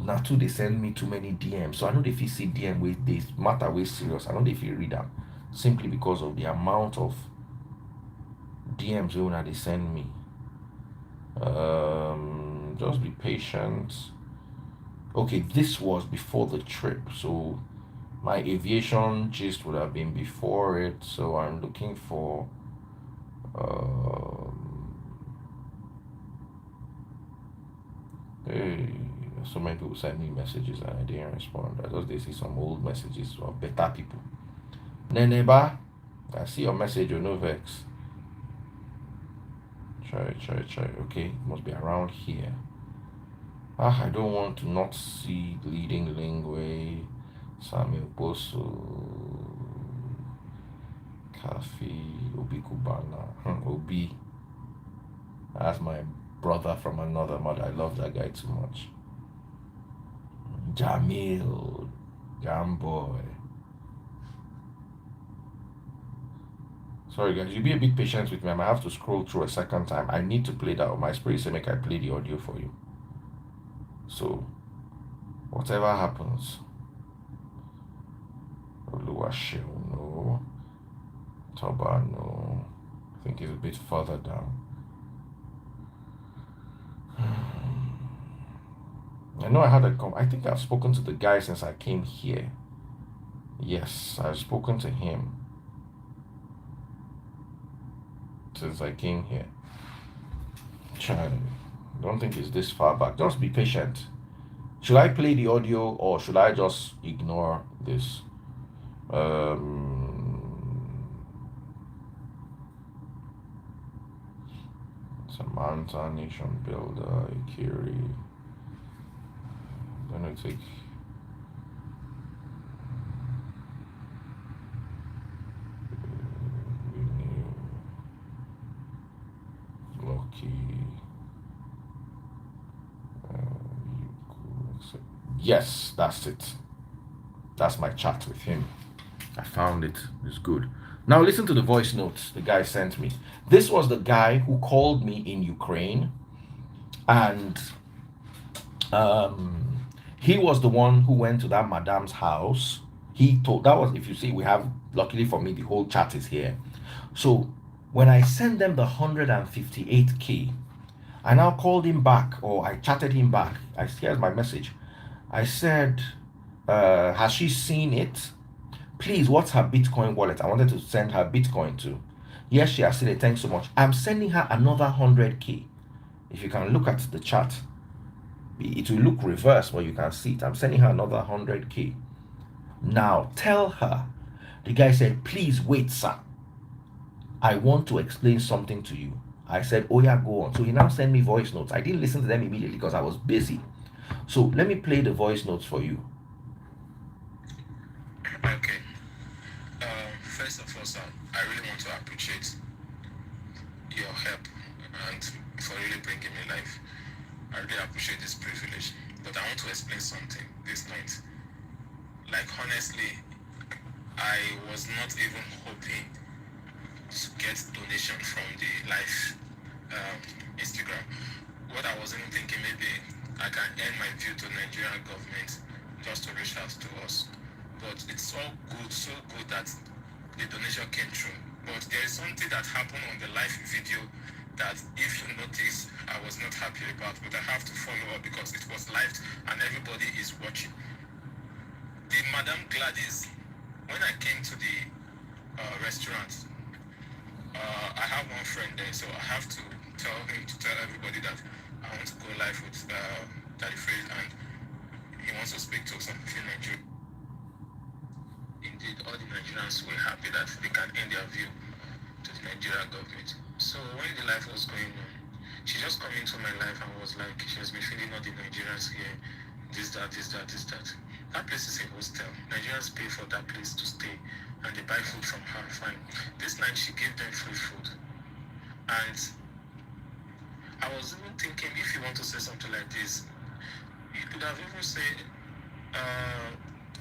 Now too, they send me too many DMs. So I know if you see DM with this matter way serious, I don't know if you read them. Simply because of the amount of DMs when they send me. Just be patient. Okay, this was before the trip, so My aviation gist would have been before it, so I'm looking for hey, so many people send me messages and I didn't respond. I just they see some old messages of better people. Neneba, I see your message, you know vex. Try. Okay, must be around here. I don't want to not see leading Lingway, Samuel Boso, Kafi, Obi Kubana, Obi. That's my brother from another mother. I love that guy too much. Jamil, Jamboy. Sorry guys, you be a bit patient with me. I might have to scroll through a second time. I need to play that. My spirit say make I play the audio for you. So whatever happens, Oluwaseun, no. Toba, no. I think it's a bit further down. I know I had I think I've spoken to the guy since I came here. Yes, I've spoken to him since I came here. I don't think it's this far back. Just be patient. Should I play the audio or should I just ignore this? Samantha, Nation Builder, Ikiri. I'm gonna take Lucky. Yes, that's it. That's my chat with him. I found it. It's good. Now listen to the voice notes the guy sent me. This was the guy who called me in Ukraine, and he was the one who went to that madam's house. He told that was, if you see, we have, luckily for me, the whole chat is here. So when I sent them the 158K, I now called him back, or I chatted him back. Here's my message. I said, has she seen it? Please, what's her Bitcoin wallet? I wanted to send her Bitcoin to. Yes, she has seen it. Thanks so much. I'm sending her another 100K. If you can look at the chart, it will look reversed, but you can see it. I'm sending her another 100K. Now, tell her. The guy said, please wait, sir. I want to explain something to you. I said, oh yeah, go on. So he now sent me voice notes. I didn't listen to them immediately because I was busy. So let me play the voice notes for you. Okay. First of all, sir, I really want to appreciate your help and for really bringing me life. I really appreciate this privilege. But I want to explain something this night. Like, honestly, I was not even hoping to get donation from the live Instagram. What I was even thinking, maybe I can end my view to Nigerian government just to reach out to us. But it's all good, so good that the donation came through. But there is something that happened on the live video that, if you notice, I was not happy about, but I have to follow up because it was live and everybody is watching. The Madame Gladys, when I came to the restaurant, I have one friend there, so I have to tell him to tell everybody that I want to go live with Daddy Phrase, and he wants to speak to some few Nigerians. Indeed, all the Nigerians were happy that they can end their view to the Nigerian government. So when the live was going on, she just come into my life and was like, she has been feeling all the Nigerians here, this, that. That place is a hostel. Nigerians pay for that place to stay, and they buy food from her, fine. This night she gave them free food. And I was even thinking, if you want to say something like this, you could have even said,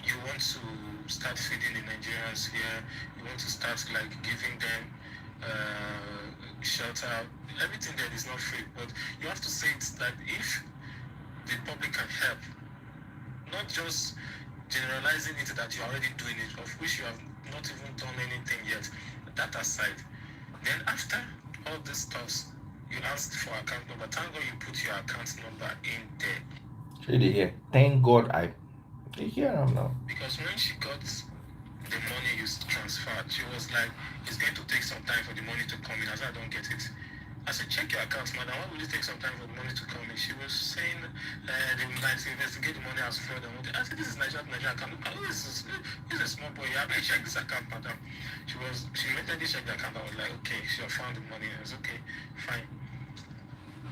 you want to start feeding the Nigerians here, you want to start like giving them shelter. Everything there is not free, but you have to say it that if the public can help, not just generalizing it that you're already doing it, of which you have not even done anything yet. That aside, then after all this stuff, you asked for account number. Thank God you put your account number in there. Here. Thank God You hear him now. Because when she got the money you transferred, she was like, it's going to take some time for the money to come in. I said, I don't get it. I said, check your accounts, madam. Why will it take some time for the money to come in? She was saying they would like to investigate the money as fraud. I said, this is Nigerian account. This is a small boy. I better check this account, madam. She immediately checked the account. I was like, okay, she found the money. I was okay, fine.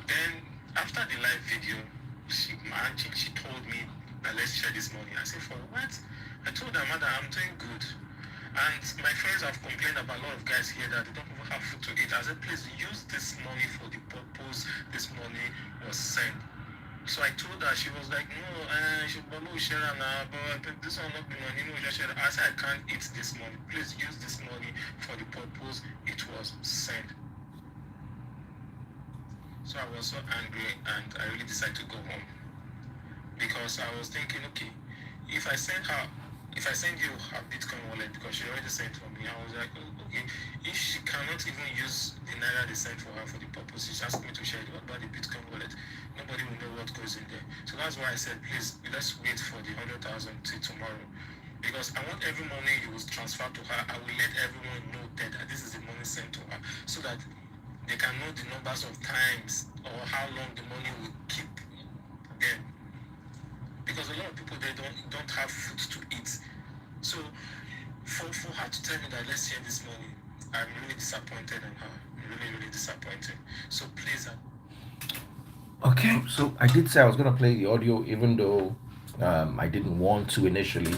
Then after the live video, she told me that let's share this money. I said, for what? I told her, madam, I'm doing good. And my friends have complained about a lot of guys here that they don't even have food to eat. I said, please use this money for the purpose this money was sent. So I told her, she was like, no, she will share now, but this one not be money, no, share. I said, I can't eat this money. Please use this money for the purpose it was sent. So I was so angry and I really decided to go home. Because I was thinking, okay, if I send you her Bitcoin wallet, because she already sent for me, I was like, oh, okay, if she cannot even use the Naira they sent for her for the purpose, she's asking me to share it about the Bitcoin wallet, nobody will know what goes in there. So that's why I said, please, let's wait for the 100,000 till tomorrow. Because I want every money you will transfer to her, I will let everyone know that this is the money sent to her, so that they can know the numbers of times or how long the money will keep them. Because a lot of people, they don't have food to eat. So for her to tell me that let's share this money, I'm really disappointed in her. Really disappointed. So please. Okay, so I did say I was gonna play the audio, even though I didn't want to initially.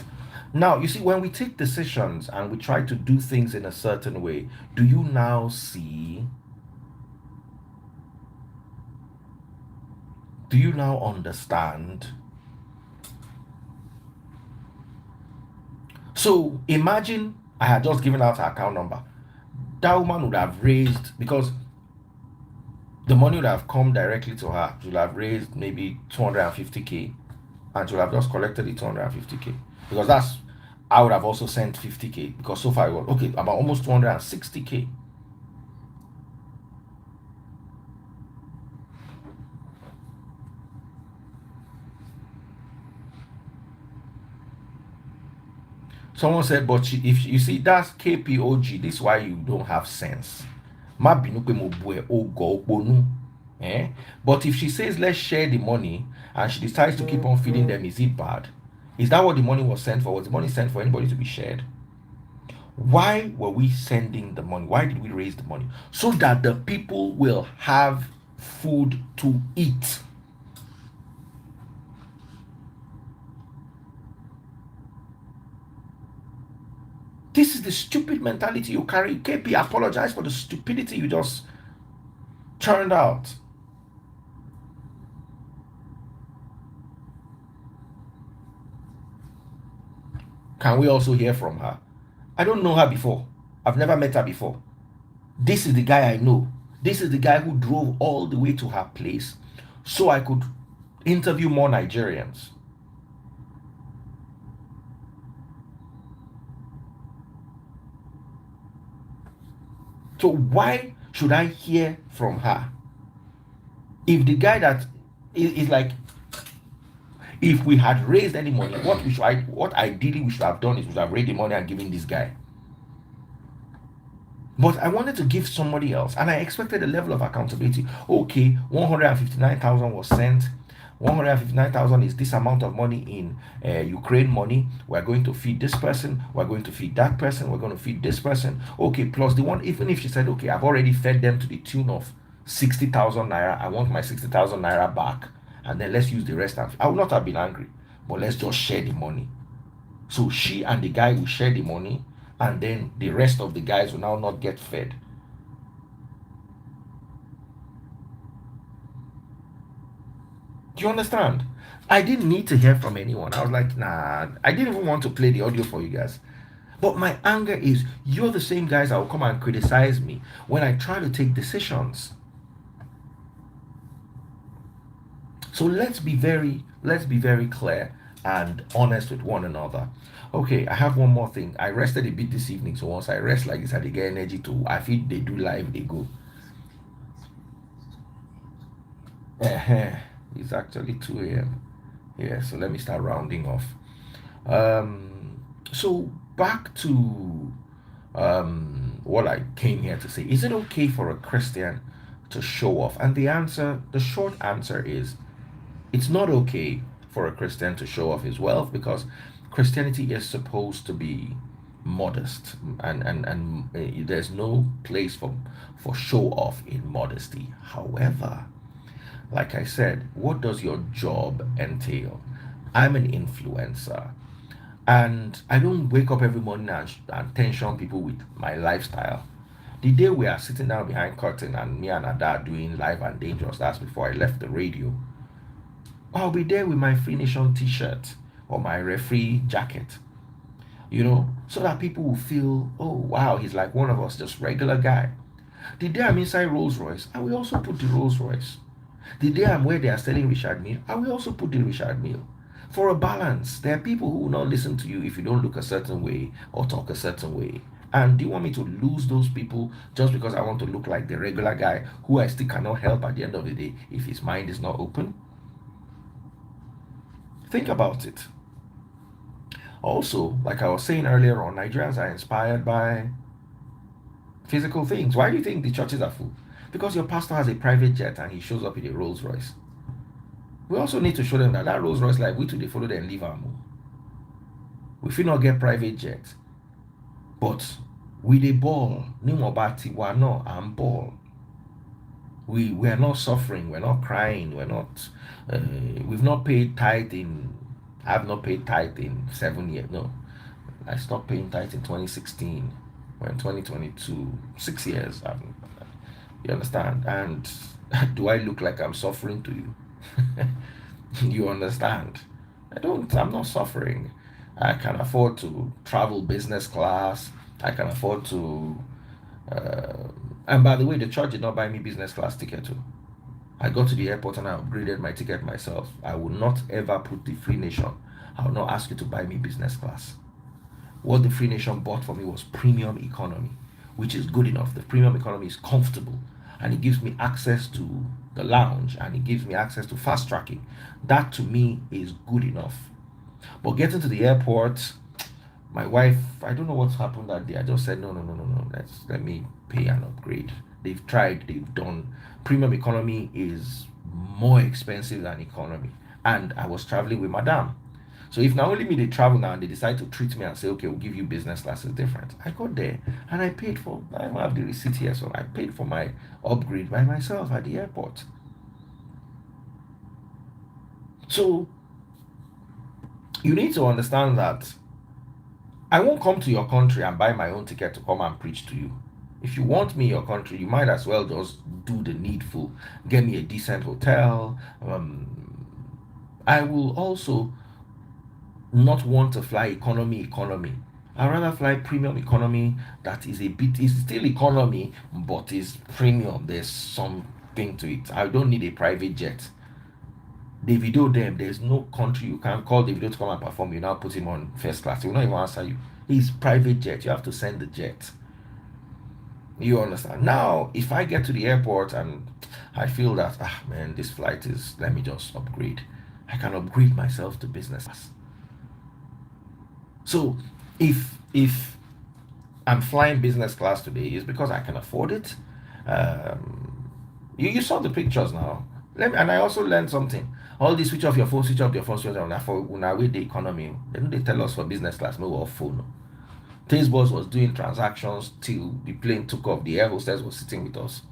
Now you see, when we take decisions and we try to do things in a certain way, do you now see? Do you now understand? So imagine I had just given out her account number. That woman would have raised, because the money would have come directly to her. She would have raised maybe 250k and she would have just collected the 250k. Because I would have also sent 50k, because so far it was okay, about almost 260k. Someone said, but if you see, that's KPOG. This is why you don't have sense. Eh? But if she says, let's share the money, and she decides to keep on feeding them, is it bad? Is that what the money was sent for? Was the money sent for anybody to be shared? Why were we sending the money? Why did we raise the money? So that the people will have food to eat. This is the stupid mentality you carry. KP, apologize for the stupidity you just turned out. Can we also hear from her? I don't know her before. I've never met her before. This is the guy I know. This is the guy who drove all the way to her place so I could interview more Nigerians. So why should I hear from her? If the guy that is like, if we had raised any money, what ideally we should have done is we should have raised the money and given this guy. But I wanted to give somebody else, and I expected a level of accountability. Okay, 159,000 was sent. 159,000 is this amount of money in Ukraine money. We're going to feed this person. We're going to feed that person. We're going to feed this person. Okay, plus the one, even if she said, okay, I've already fed them to the tune of 60,000 naira. I want my 60,000 naira back. And then let's use the rest. I would not have been angry, but let's just share the money. So she and the guy will share the money, and then the rest of the guys will now not get fed. Do you understand? I didn't need to hear from anyone. I was like, nah, I didn't even want to play the audio for you guys. But my anger is, you're the same guys that will come and criticize me when I try to take decisions. So let's be very clear and honest with one another. Okay, I have one more thing. I rested a bit this evening, so once I rest like this, I get energy to. I feel they do live, they go. It's actually 2 a.m. Yeah, so let me start rounding off. So back to what I came here to say. Is it okay for a Christian to show off? And the short answer is it's not okay for a Christian to show off his wealth, because Christianity is supposed to be modest, and there's no place for show off in modesty. However, like I said, what does your job entail? I'm an influencer, and I don't wake up every morning and tension people with my lifestyle. The day we are sitting down behind curtain and me and Ada doing live and dangerous, that's before I left the radio, I'll be there with my Free Nation t-shirt or my referee jacket, so that people will feel, oh wow, he's like one of us, just regular guy. The day I'm inside Rolls Royce, I will also put the Rolls Royce. The day I'm where they are selling Richard Mille, I will also put the Richard Mille. For a balance, there are people who will not listen to you if you don't look a certain way or talk a certain way. And do you want me to lose those people just because I want to look like the regular guy who I still cannot help at the end of the day if his mind is not open? Think about it. Also, like I was saying earlier on, Nigerians are inspired by physical things. Why do you think the churches are full? Because your pastor has a private jet and he shows up in a Rolls Royce. We also need to show them that Rolls Royce, like we too, they follow them and leave our move. We feel not get private jets, but with a ball, no more bati, we are not and ball. We are not suffering, we're not crying, we've not paid tithe in. I've not paid tithe in 7 years. No, I stopped paying tithe in 2016. We're in 2022, 6 years. You understand? And do I look like I'm suffering to you? You understand? I'm not suffering. I can afford to travel business class. I can afford to, and by the way, the church did not buy me business class ticket too. I got to the airport and I upgraded my ticket myself. I will not ever put the Free Nation. I will not ask you to buy me business class. What the Free Nation bought for me was premium economy, which is good enough. The premium economy is comfortable and it gives me access to the lounge and it gives me access to fast tracking. That to me is good enough. But getting to the airport, my wife, I don't know what's happened that day. I just said, no. Let me pay an upgrade. They've tried, they've done. Premium economy is more expensive than economy. And I was traveling with Madame. So if now only me they travel now and they decide to treat me and say, okay, we'll give you business class, is different. I got there and I don't have the receipt here, so I paid for my upgrade by myself at the airport. So you need to understand that I won't come to your country and buy my own ticket to come and preach to you. If you want me in your country, you might as well just do the needful. Get me a decent hotel. I will also not want to fly economy. I'd rather fly premium economy that is still economy, but is premium. There's something to it. I don't need a private jet. Davido them, there's no country you can call Davido to come and perform. You now put him on first class. He will not even answer you. He's private jet. You have to send the jet. You understand? Now, if I get to the airport and I feel that, man, this flight is, let me just upgrade. I can upgrade myself to business class. So, if I'm flying business class today, it's because I can afford it. You saw the pictures now. And I also learned something. All this switch off your phone, switch on. For when I with the economy, they tell us for business class, no off phone. Tasteboss was doing transactions till the plane took off. The air hostess was sitting with us.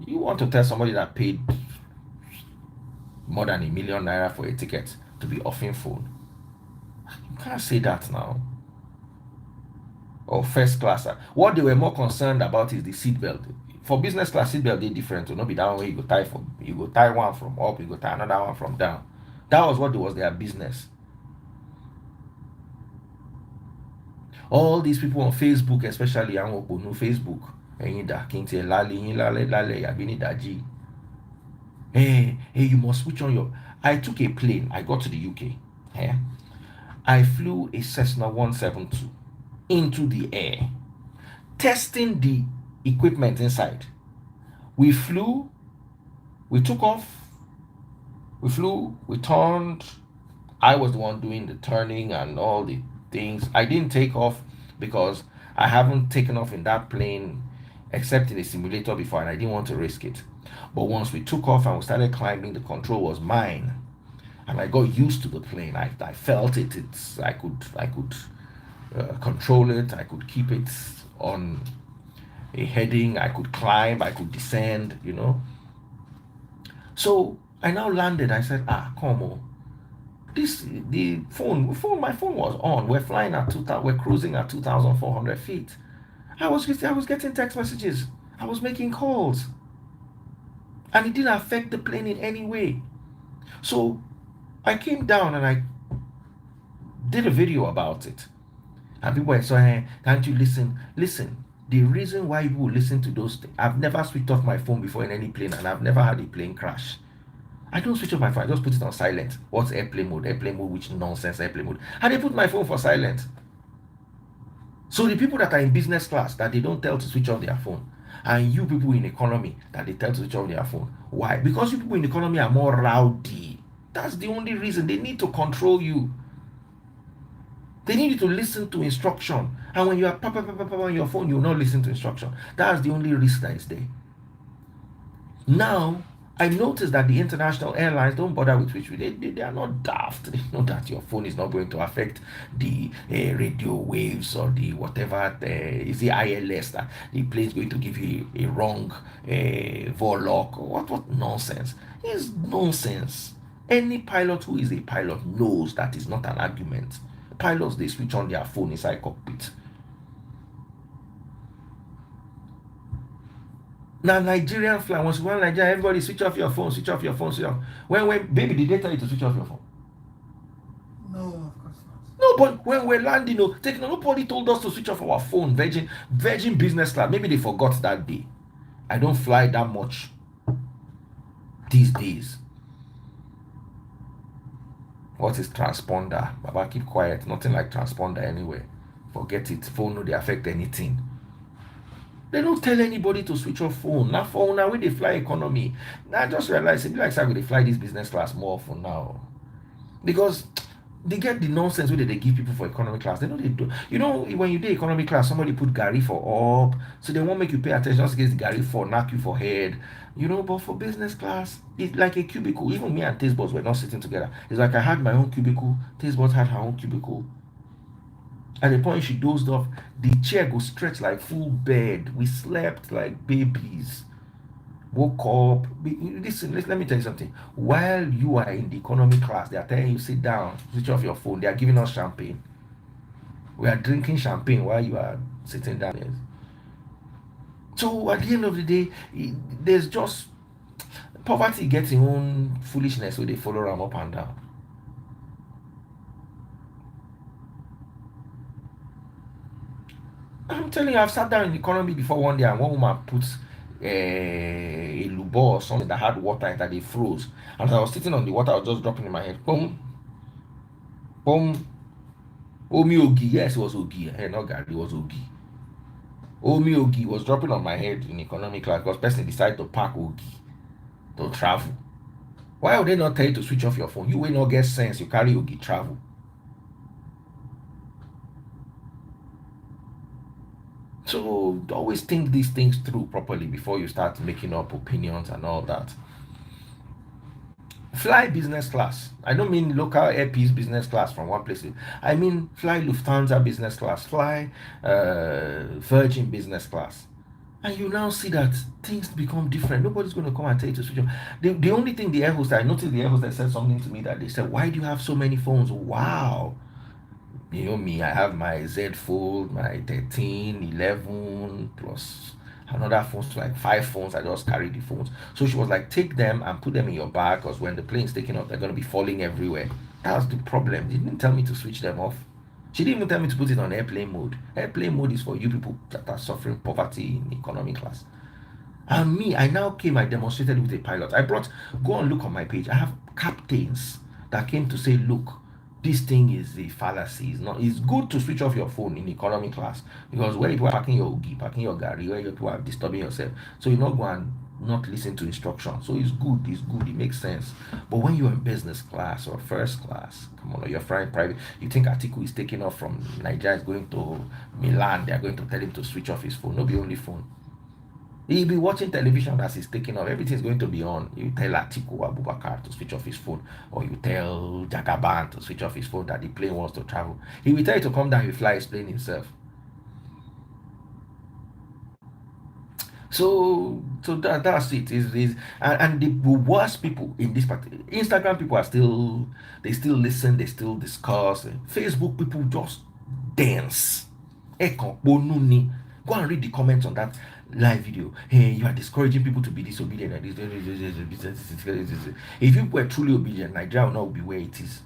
You want to tell somebody that paid more than £1 million for a ticket to be offing phone? You can't say that now. Or first class. What they were more concerned about is the seatbelt. For business class, seatbelt they different. To not be that way. You go tie one from up, you go tie another one from down. That was what was their business. All these people on Facebook, especially on Facebook, hey, you must switch on your. I took a plane. I got to the UK. Yeah. I flew a Cessna 172 into the air, testing the equipment inside. We took off, we flew, we turned, I was the one doing the turning and all the things. I didn't take off because I haven't taken off in that plane except in a simulator before, and I didn't want to risk it. But once we took off and we started climbing, the control was mine, and I got used to the plane. I felt it. I could control it. I could keep it on a heading. I could climb. I could descend. So I now landed. I said, come on. My phone was on. We're flying at 2,000. We're cruising at 2,400 feet. I was getting text messages. I was making calls, and it didn't affect the plane in any way. So I came down and I did a video about it. And people were saying, can't you listen? Listen, the reason why you will listen to those things, I've never switched off my phone before in any plane, and I've never had a plane crash. I don't switch off my phone, I just put it on silent. What's airplane mode? Airplane mode, which nonsense airplane mode. And they put my phone for silent. So the people that are in business class that they don't tell to switch off their phone, and you people in economy that they tell to switch off their phone. Why? Because you people in economy are more rowdy. That's the only reason. They need to control you. They need you to listen to instruction. And when you are on your phone, you will not listen to instruction. That's the only risk that is there. Now, I noticed that the international airlines don't bother with which they are not daft. They know that your phone is not going to affect the radio waves or the whatever. Is the ILS that the plane is going to give you a wrong vorlock or what nonsense? It's nonsense. Any pilot who is a pilot knows that is not an argument. Pilots, they switch on their phone inside cockpit. Now Nigerian fly, once you want Nigeria, everybody switch off your phone, switch off your phone, switch off. When baby, did they tell you to switch off your phone? No, of course not. No, but when we're landing, nobody told us to switch off our phone. Virgin business class. Maybe they forgot that day. I don't fly that much these days. What is transponder? Baba, keep quiet. Nothing like transponder anyway. Forget it. Phone no they affect anything. They don't tell anybody to switch off phone. Now phone now when they fly economy. Now I just realize it be like they fly this business class more for now. Because they get the nonsense where they give people for economy class. They know they do. When you do economy class, somebody put Gary for up, so they won't make you pay attention just in case the Gary for knock you for head. But for business class, it's like a cubicle. Even me and Taste Buds were not sitting together. It's like I had my own cubicle, Taste Buds had her own cubicle. At the point she dozed off, the chair go stretch like full bed. We slept like babies. Woke up. Listen, let me tell you something. While you are in the economy class, they are telling you sit down, switch off your phone. They are giving us champagne. We are drinking champagne while you are sitting down. So at the end of the day, there's just poverty getting own foolishness where they follow them up and down. I'm telling you, I've sat down in the economy before one day and one woman puts a lubo or something that had water in that they froze. And as I was sitting on the water, I was just dropping in my head. Boom. Boom. Omi Ogi. Yes, it was Ogi. Not Gary, it was Ogi. Omi Ogi was dropping on my head in economy class because person decided to pack Ogi to travel. Why would they not tell you to switch off your phone? You will not get sense. You carry Ogi travel. So always think these things through properly before you start making up opinions and all that. Fly business class. I don't mean local airpiece business class from one place. I mean fly Lufthansa business class, fly Virgin business class. And you now see that things become different. Nobody's going to come and tell you to switch off. The only thing the air hostess, I noticed the air hostess said something to me that they said, why do you have so many phones? Wow. Me, I have my Z Fold, my 13, 11, plus another phone, so like 5 phones. I just carry the phones. So she was like, take them and put them in your bag because when the plane's taking off, they're going to be falling everywhere. That's the problem. She didn't tell me to switch them off. She didn't even tell me to put it on airplane mode. Airplane mode is for you people that are suffering poverty in economy class. And me, I demonstrated with a pilot. Go and look on my page. I have captains that came to say, look, this thing is a fallacy. It's good to switch off your phone in economy class because where people are packing your Ogi, packing your Gary, where people are disturbing yourself. So you not go and not listen to instruction. So it's good, it makes sense. But when you're in business class or first class, come on, or you're flying private, you think Atiku is taking off from Nigeria, is going to Milan, they're going to tell him to switch off his phone. No, be only phone. He'll be watching television as he's taking off. Everything's going to be on. You tell Atiku Abubakar to switch off his phone, or you tell Jagaban to switch off his phone that the plane wants to travel. He will tell you to come down, he'll fly his plane himself. So that's it. And the worst people in this part, Instagram people are still, they still listen, they still discuss. Facebook people just dance. Go and read the comments on that live video. Hey, you are discouraging people to be disobedient. If you were truly obedient, Nigeria will not be where it is.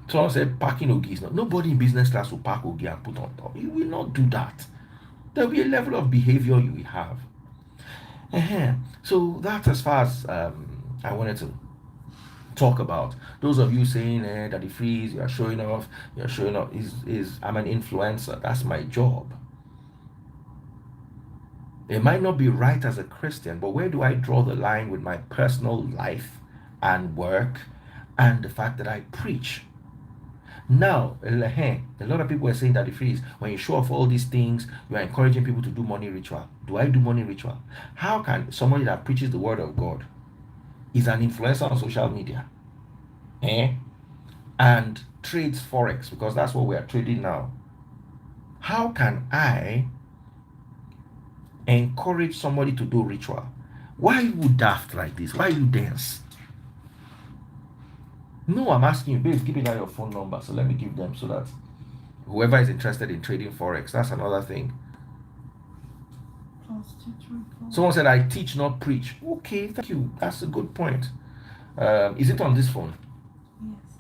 Someone said parking Ogi is not. Nobody in business class will park Ogi and put on top. You will not do that. There will be a level of behavior you will have. So that's as far as I wanted to talk about. Those of you saying that the freeze, you're showing off, is I'm an influencer. That's my job. It might not be right as a Christian, but where do I draw the line with my personal life and work and the fact that I preach? Now, a lot of people are saying that the freeze, when you show off all these things, you are encouraging people to do money ritual. Do I do money ritual? How can somebody that preaches the word of God, is an influencer on social media, and trades Forex, because that's what we are trading now, how can I encourage somebody to do ritual? Why you daft like this? Why you dance? No, I'm asking you, babes, give me now your phone number. So let me give them so that whoever is interested in trading Forex, that's another thing. Someone said, I teach, not preach. Okay, thank you. That's a good point. Is it on this phone? Yes,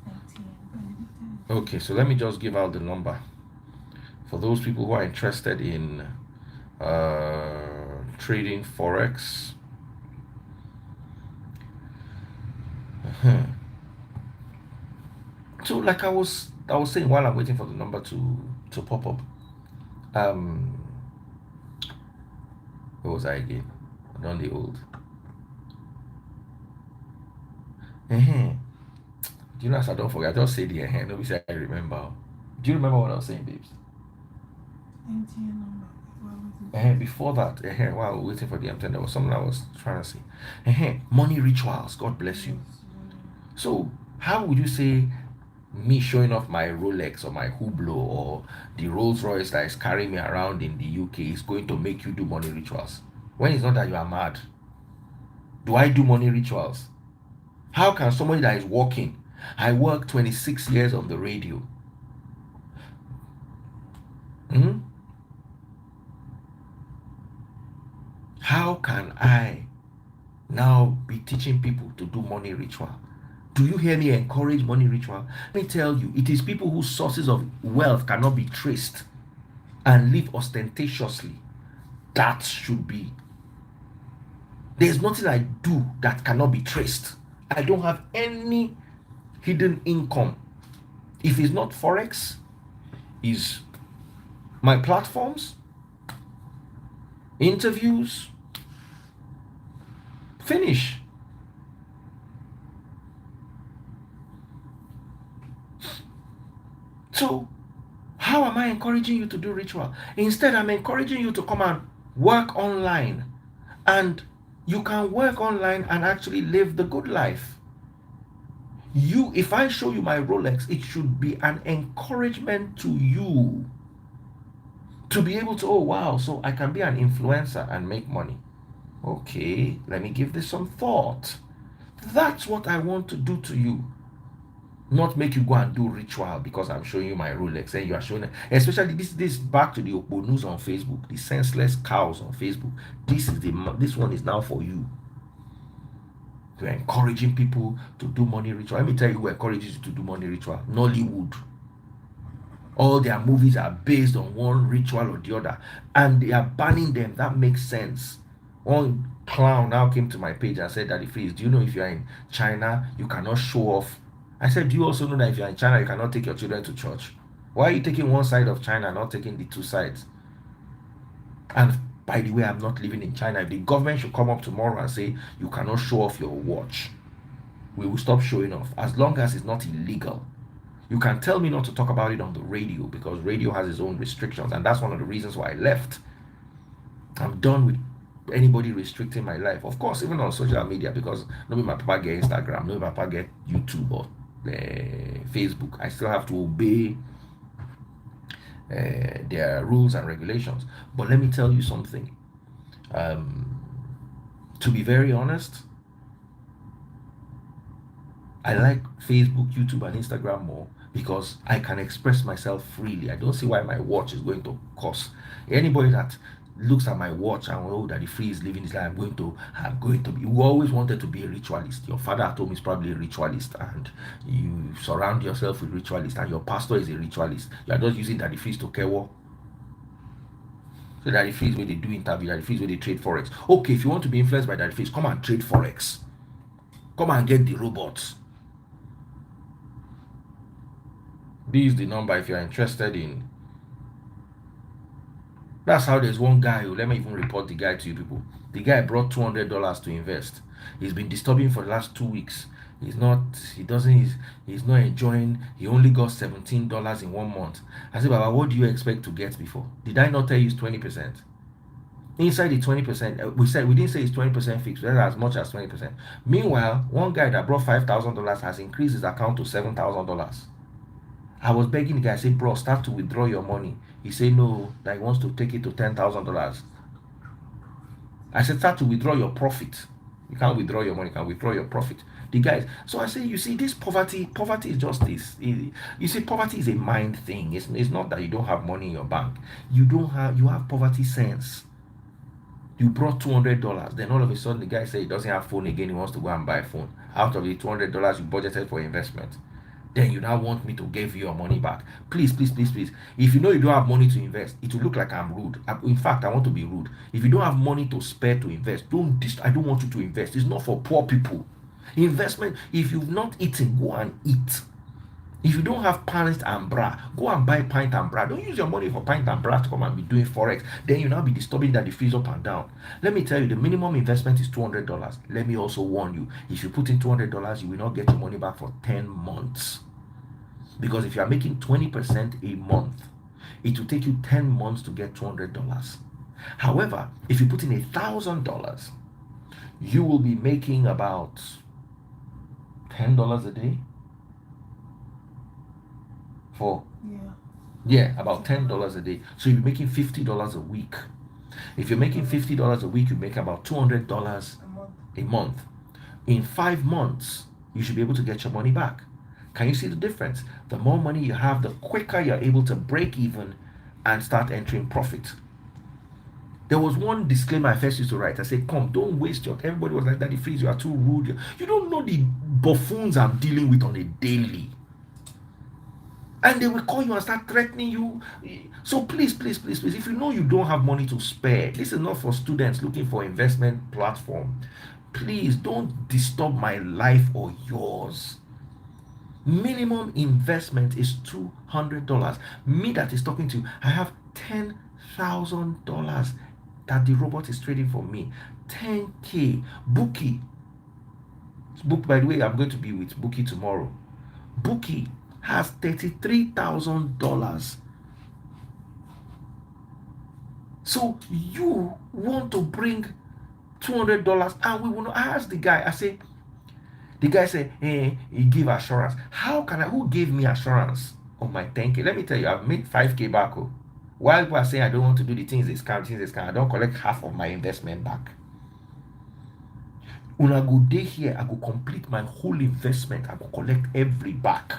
okay, so let me just give out the number for those people who are interested in trading Forex. So like I was saying while I'm waiting for the number to pop up, where was I again? On the old. Do you know, as I don't forget, I just say the nobody say I remember. Do you remember what I was saying, babes? Before that, while we're waiting for the M10, there was something I was trying to say. Money rituals, God bless you. So how would you say me showing off my Rolex or my Hublot or the Rolls Royce that is carrying me around in the UK is going to make you do money rituals? When it's not that you are mad. Do I do money rituals? How can somebody that is working, I worked 26 years on the radio. How can I now be teaching people to do money ritual? Do you hear me encourage money ritual? Let me tell you, it is people whose sources of wealth cannot be traced and live ostentatiously. That should be. There's nothing I do that cannot be traced. I don't have any hidden income. If it's not Forex, is my platforms, interviews, finish. So how am I encouraging you to do ritual? Instead, I'm encouraging you to come and work online. And you can work online and actually live the good life. If I show you my Rolex, it should be an encouragement to you to be able to, oh wow, so I can be an influencer and make money. Okay, let me give this some thought. That's what I want to do to you. Not make you go and do ritual because I'm showing you my Rolex and you are showing it. Especially this back to the Oponus on Facebook, the senseless cows on Facebook. This one is now for you. You're encouraging people to do money ritual. Let me tell you who encourages you to do money ritual. Nollywood. All their movies are based on one ritual or the other, and they are banning them. That makes sense. One clown now came to my page and said, Daddy Freeze, do you know if you're in China, you cannot show off? I said, do you also know that if you're in China, you cannot take your children to church? Why are you taking one side of China, not taking the two sides? And by the way, I'm not living in China. If the government should come up tomorrow and say you cannot show off your watch, we will stop showing off, as long as it's not illegal. You can tell me not to talk about it on the radio, because radio has its own restrictions, and that's one of the reasons why I left. I'm done with anybody restricting my life. Of course, even on social media, because nobody my papa get Instagram, nobody my papa get YouTube or Facebook. I still have to obey their rules and regulations. But let me tell you something. To be very honest, I like Facebook, YouTube, and Instagram more because I can express myself freely. I don't see why my watch is going to cost. Anybody that looks at my watch and oh, that the free is living his life, I'm going to be. You always wanted to be a ritualist. Your father told me is probably a ritualist, and you surround yourself with ritualists, and your pastor is a ritualist. You are just using that the fees to care what. So that the fees where they do interview, that the fees where they trade forex. Okay, if you want to be influenced by that fees, come and trade forex. Come and get the robots. This is the number if you're interested in. That's how there's one guy who, let me even report the guy to you people. The guy brought $200 to invest. He's been disturbing for the last 2 weeks. He's not enjoying. He only got $17 in 1 month. I said, Baba, what do you expect to get before? Did I not tell you it's 20%? Inside the 20%, we didn't say it's 20% fixed, that's as much as 20%. Meanwhile, one guy that brought $5,000 has increased his account to $7,000. I was begging the guy, I said, bro, start to withdraw your money. He said no, that he wants to take it to $10,000. I said, start to withdraw your profit. You can't withdraw your money, you can withdraw your profit. The guys, so I say, you see, this poverty is just this. You see, poverty is a mind thing. It's not that you don't have money in your bank. You have poverty sense. You brought $200, then all of a sudden the guy said he doesn't have phone again, he wants to go and buy a phone. Out of the $200 you budgeted for investment, then you now want me to give you your money back. Please. If you know you don't have money to invest, it will look like I'm rude. In fact, I want to be rude. If you don't have money to spare to invest, I don't want you to invest. It's not for poor people. Investment, if you've not eaten, go and eat. If you don't have pint and bra, go and buy pint and bra. Don't use your money for pint and bra to come and be doing forex. Then you now be disturbing that the fees up and down. Let me tell you, the minimum investment is $200. Let me also warn you, if you put in $200, you will not get your money back for 10 months. Because if you are making 20% a month, it will take you 10 months to get $200. However, if you put in $1,000, you will be making about $10 a day. About $10 a day. So you're making $50 a week. If you're making $50 a week, you make about $200 a month. In 5 months, you should be able to get your money back. Can you see the difference? The more money you have, the quicker you're able to break even and start entering profit. There was one disclaimer I first used to write. I said, come, don't waste your... Everybody was like, Daddy Freeze, you are too rude. You don't know the buffoons I'm dealing with on a daily. And they will call you and start threatening you. So please, if you know you don't have money to spare, this is not for students looking for investment platform. Please don't disturb my life or yours. Minimum investment is $200. Me that is talking to you, I have $10,000 that the robot is trading for me. 10K. Bookie. By the way, I'm going to be with Bookie tomorrow. Bookie has $33,000. So you want to bring $200, and we will not ask the guy. The guy said, he give assurance. Who gave me assurance on my 10K? Let me tell you, I've made 5K back. While people are saying I don't want to do the things they scam, I don't collect half of my investment back. When I go day here, I go complete my whole investment. I go collect every back.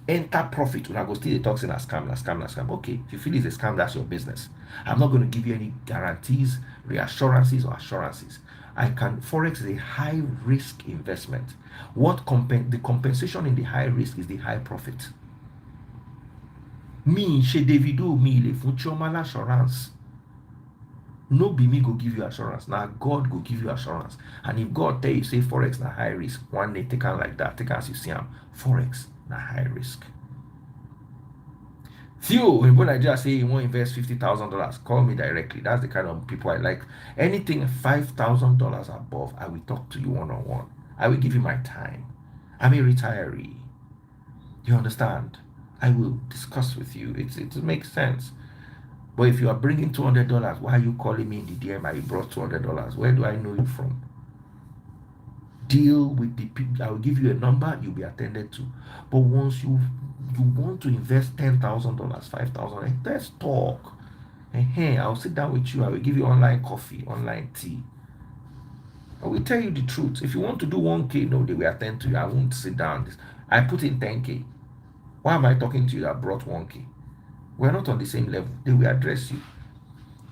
Enter profit. When I go still the talks in a scam. Okay, if you feel it's a scam, that's your business. I'm not going to give you any guarantees, reassurances, or assurances. Forex is a high risk investment. The compensation in the high risk is the high profit. Me, chez Davido, le function assurance. No be me go give you assurance. Now God go give you assurance. And if God tell you say Forex na high risk, one day take on like that. Take as you see Forex na high risk. Theo in Nigeria say you want to invest $50,000. Call me directly. That's the kind of people I like. Anything $5,000 above, I will talk to you one on one. I will give you my time. I'm a retiree. You understand? I will discuss with you. It makes sense. But if you are bringing $200, why are you calling me in the DM? I brought $200. Where do I know you from? Deal with the people. I will give you a number. You'll be attended to. But once you want to invest $10,000, 5,000, let's talk. And hey, I'll sit down with you. I will give you online coffee, online tea. I will tell you the truth. If you want to do 1K, no, they will attend to you. I won't sit down. I put in 10K. Why am I talking to you that brought 1K? We're not on the same level. They will address you.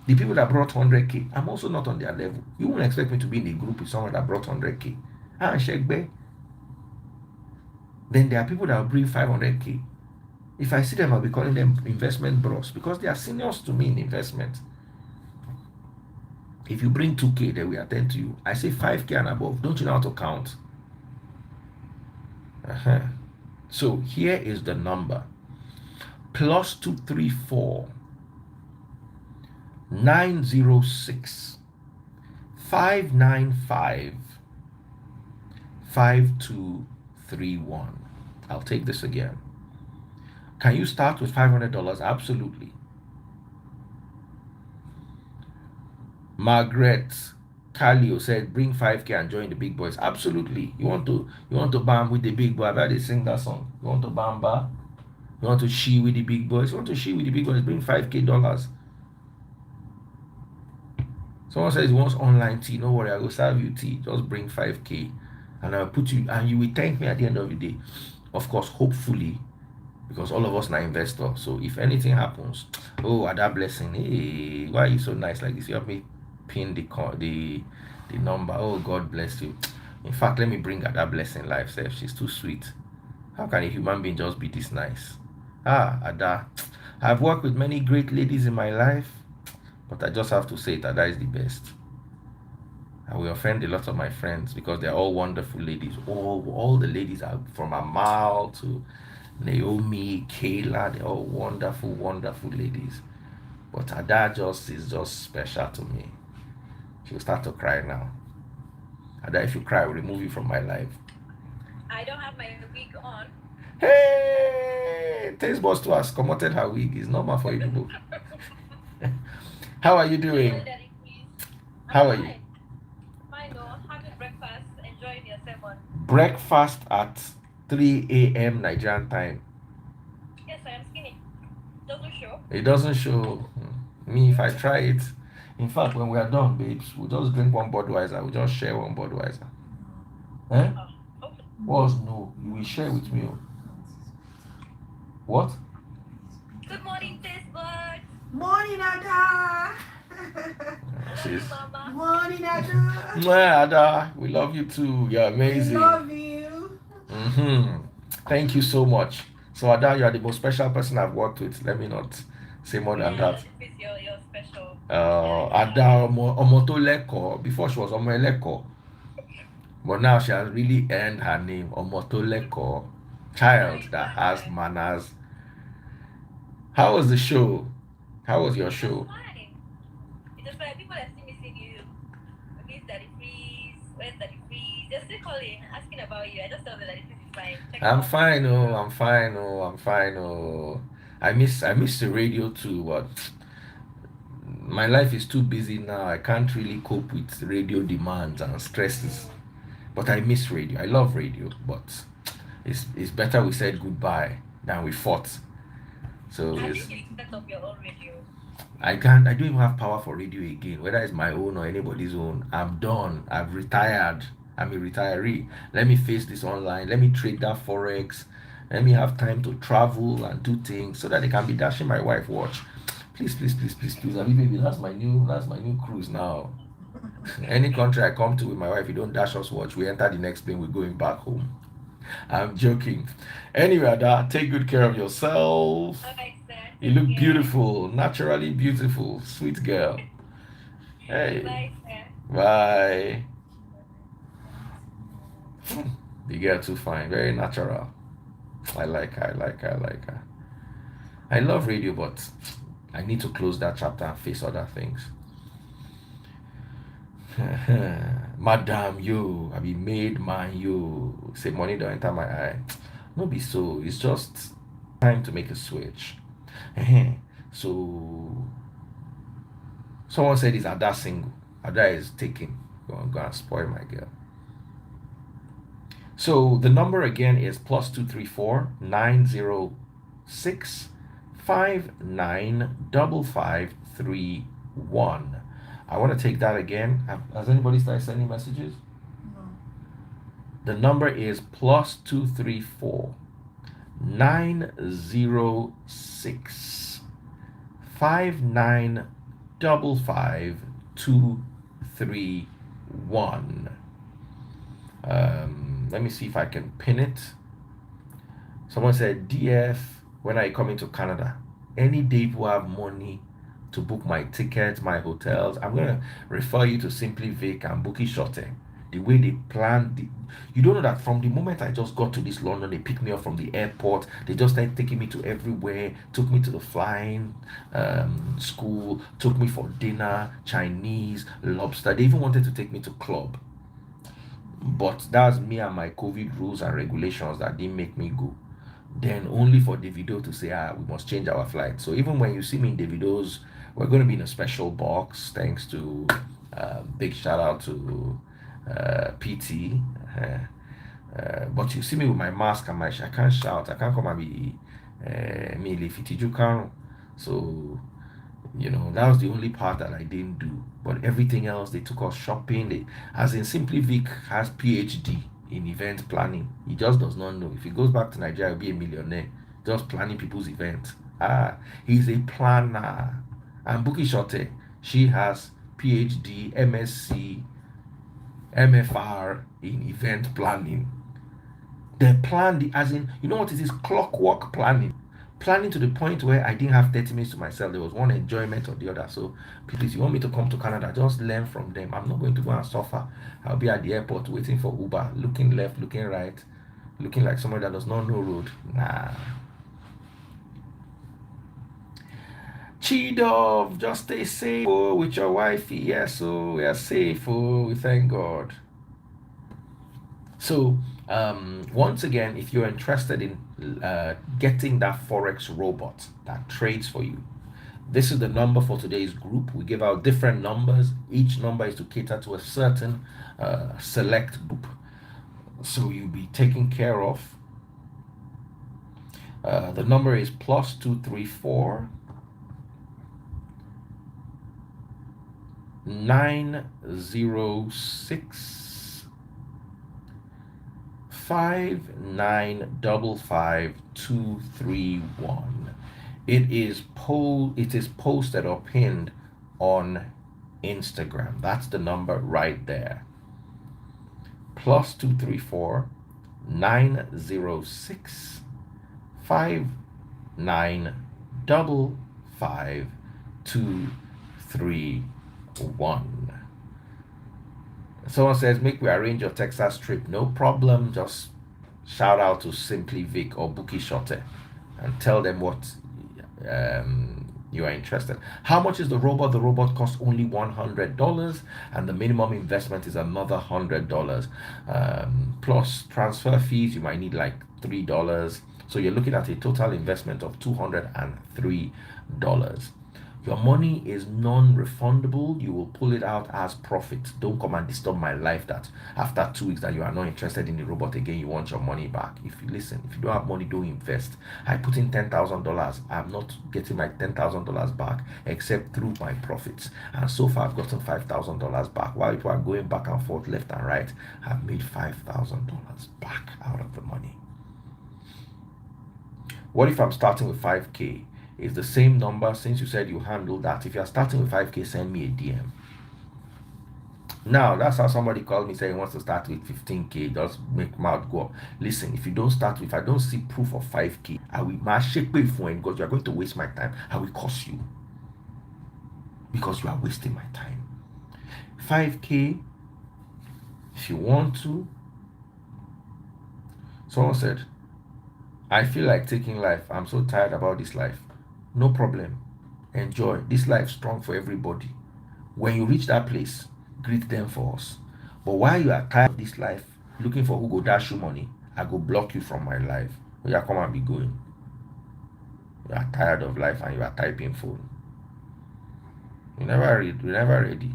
The people that brought 100K, I'm also not on their level. You won't expect me to be in a group with someone that brought 100K. Shekbe. Then there are people that will bring 500K. If I see them, I'll be calling them investment bros because they are seniors to me in investment. If you bring 2K, they will attend to you. I say 5K and above. Don't you know how to count? So here is the number. +234 906 595 5231. I'll take this again. Can you start with $500? Absolutely. Margaret Calio said, "Bring 5K and join the big boys." Absolutely. You want to bam with the big boy? I've heard they sing that song. You want to bamba? You want to she with the big boys? You want to she with the big boys? Bring $5K. Someone says he wants online tea. No worry, I will serve you tea. Just bring 5K, and I'll put you, and you will thank me at the end of the day. Of course, hopefully, because all of us are investors. So if anything happens, oh, that blessing. Hey, why are you so nice like this? You have me pin the number. Oh, God bless you. In fact, let me bring her that blessing life self. She's too sweet. How can a human being just be this nice? Ada. I've worked with many great ladies in my life, but I just have to say that is the best. I will offend a lot of my friends because they're all wonderful ladies. All the ladies are from Amal to Naomi, Kayla, they're all wonderful, wonderful ladies. But Ada is just special to me. She'll start to cry now. Ada, if you cry, I'll remove you from my life. I don't have my wig on. Hey! Taste Boss 2 has commoted her wig. It's normal for you people. How are you doing? How are you? Fine, having breakfast, enjoying your sermon. Breakfast at 3 a.m. Nigerian time. Yes, I am skinny. Doesn't show. It doesn't show. Me, if I try it. In fact, when we are done, babes, we'll just drink one Budweiser. We'll just share one Budweiser. Eh? Okay. What? No, you will share with me. What? Good morning, Taste Buds. Morning, Ada. Sis. Mama. Morning, Ada. Mwah, Ada, we love you too. You're We amazing. love you. Thank you so much. So Ada, you are the most special person I've worked with. Let me not say more than that. This is your special. Ada Omotoleko. Before she was Omoeleko, but now she has really earned her name, Omotoleko, child that has manners. How was the show? How was your show? Fine. It was like people are still missing you. Okay, Daddy Freeze. Where's Daddy Freeze? They're still calling, asking about you. I just told them that this is fine. Check I'm out. fine. I'm fine. I miss the radio too, but my life is too busy now. I can't really cope with radio demands and stresses. But I miss radio. I love radio, but it's better we said goodbye than we fought. So I it's, think you set up your own radio. I don't even have power for radio again, whether it's my own or anybody's own. I'm done. I've retired. I'm a retiree. Let me face this online. Let me trade that Forex. Let me have time to travel and do things so that they can be dashing my wife watch. Please. I mean, baby, that's my new cruise now. Any country I come to with my wife, you don't dash us watch. We enter the next plane, we're going back home. I'm joking. Anyway, Ada, take good care of yourself. Okay, sir. You look beautiful, naturally beautiful, sweet girl. Hey, Bye, sir. bye. The girl too fine, very natural. I like her. I love radio, but I need to close that chapter and face other things. Madam, you, I be made man, you. Say money don't enter my eye. No be so. It's just time to make a switch. So someone said is Ada single. Ada is taken. Go and spoil my girl. So the number again is +234 906 595553. I want to take that again. Has anybody started sending messages? No. The number is +234 906 595553. Let me see if I can pin it. Someone said, DF, when I come into Canada, any day you have money to book my tickets, my hotels, I'm going to refer you to Simply Vic and Bookie Shorter. The way they plan, you don't know that from the moment I just got to this London, they picked me up from the airport. They just started taking me to everywhere, took me to the flying school, took me for dinner, Chinese, lobster. They even wanted to take me to club. But that's me and my COVID rules and regulations that didn't make me go. Then only for Davido to say, we must change our flight. So even when you see me in Davido's, we're going to be in a special box. Thanks to big shout out to PT. But you see me with my mask and I can't shout. I can't come and be me Lefitiju can't. So that was the only part that I didn't do. But everything else, they took us shopping. As in Simply Vic has PhD in event planning. He just does not know. If he goes back to Nigeria, he'll be a millionaire. Just planning people's events. He's a planner. And Buki Shote, she has PhD, MSc, MFR in event planning. They plan as in, you know what it is? Clockwork planning. Planning to the point where I didn't have 30 minutes to myself. There was one enjoyment or the other. So please, you want me to come to Canada, just learn from them. I'm not going to go and suffer. I'll be at the airport waiting for Uber, looking left, looking right, looking like somebody that does not know road. Nah. Chidov, just stay safe with your wifey. Yes, so we are safe. We thank God. So once again, if you're interested in getting that Forex robot that trades for you, this is the number for today's group. We give out different numbers. Each number is to cater to a certain select group. So you'll be taken care of. The number is +234 906 595553. It is posted or pinned on Instagram. That's the number right there. +234 906 595553. Someone says, make we arrange your Texas trip. No problem. Just shout out to Simply Vic or Bookie Shorter and tell them what you are interested. How much is the robot? The robot costs only $100 and the minimum investment is another $100. Plus transfer fees, you might need like $3. So you're looking at a total investment of $203. Your money is non-refundable. You will pull it out as profit. Don't come and disturb my life that after 2 weeks that you are not interested in the robot again, you want your money back. If you don't have money, don't invest. I put in $10,000. I'm not getting my $10,000 back except through my profits. And so far I've gotten $5,000 back. While people are going back and forth, left and right, I've made $5,000 back out of the money. What if I'm starting with 5K? It's the same number. Since you said you handle that, if you're starting with 5K, send me a DM. Now that's how somebody called me saying he wants to start with 15K. Just make mouth go up. Listen, if I don't see proof of 5K, I will shake my phone because you are going to waste my time. I will curse you because you are wasting my time. 5K, if you want to. Someone said, I feel like taking life. I'm so tired about this life. No problem. Enjoy. This life strong for everybody. When you reach that place, greet them for us. But while you are tired of this life, looking for who go dash you money, I go block you from my life. You come and be going. You are tired of life and you are typing phone. You never read. You never ready.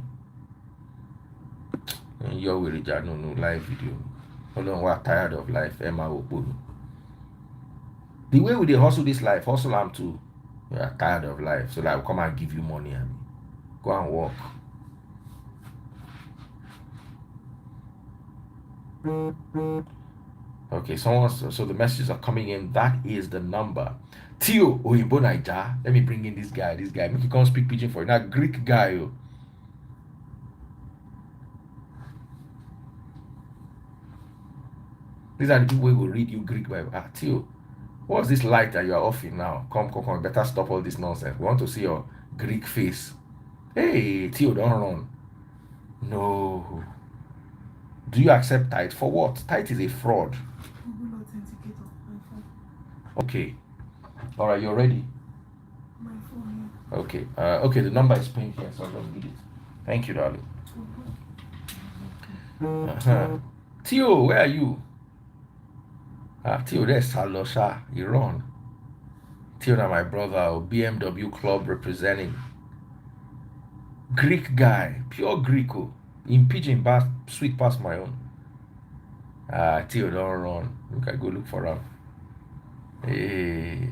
And you're with no live video. Hold on, we are tired of life. Emma Okponu. The way we dey hustle this life, hustle am too. You are tired of life, so that I will come and give you money and go and work. Okay, so the messages are coming in. That is the number. Tio Oyinbo Naija. Let me bring in this guy. Make you come speak pidgin for you. Now Greek guy. Oh. These are the people who will read you Greek Bible. Ah, Tio, what's this light that you are offering now? Come. Better stop all this nonsense. We want to see your Greek face. Hey, Tio, don't run. No. Do you accept tithe? For what? Tithe is a fraud. Google Authenticator. My phone. Okay. All right, you're ready. My phone. Okay. Okay. The number is pinned here, so I'll just read it. Thank you, darling. Tio, where are you? Tio, there's Salosha, Iran. Tio, na my brother, BMW club representing. Greek guy, pure Greek. In pidgin, sweet past my own. Tio, don't run. Look, I go look for him. Hey.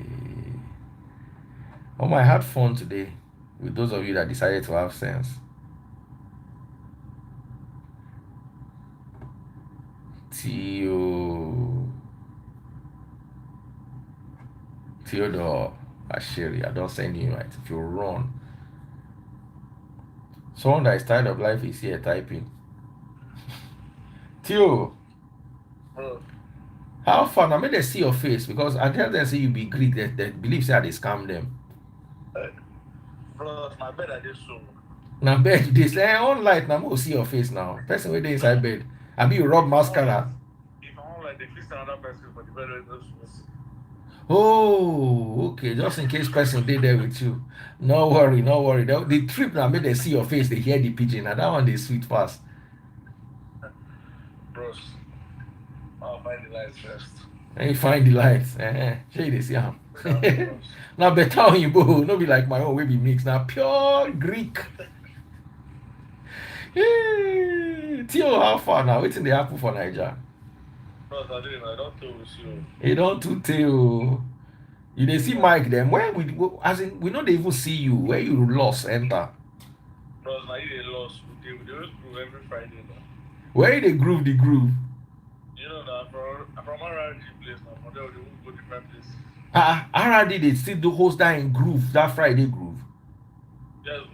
Oh, I had fun today with those of you that decided to have sense. Theodore Asheri, I don't send you right. If you run, someone that is tired of life is here typing. Theo, how fun? I made them see your face because I tell them say you be Greek. They believe say they scam them. Bro, my bed I just so. Now bed they say on light now go see your face now. Person where they inside bed. I be you rub mascara. If I want like they fix another person for the bed where Oh, okay. Just in case person did there with you. No worry. The trip now made they see your face, they hear the pigeon. And that one they sweet fast. Bros, I'll find the lights first. And you find the lights. Show they see him. Now better on you go. No be like my own way be mixed. Now pure Greek. Theo, how far now? Waiting the apple for Niger. Bros, I don't tell you. You don't too tell. You they see Mike them. Where we go, as in we know they even see you. Where you lost enter. Bros, now you they lost. They always groove every Friday now. Where they groove the groove? You know that from around the place now, from there they won't go different places. RRD they still do host that in groove, that Friday groove. Yes,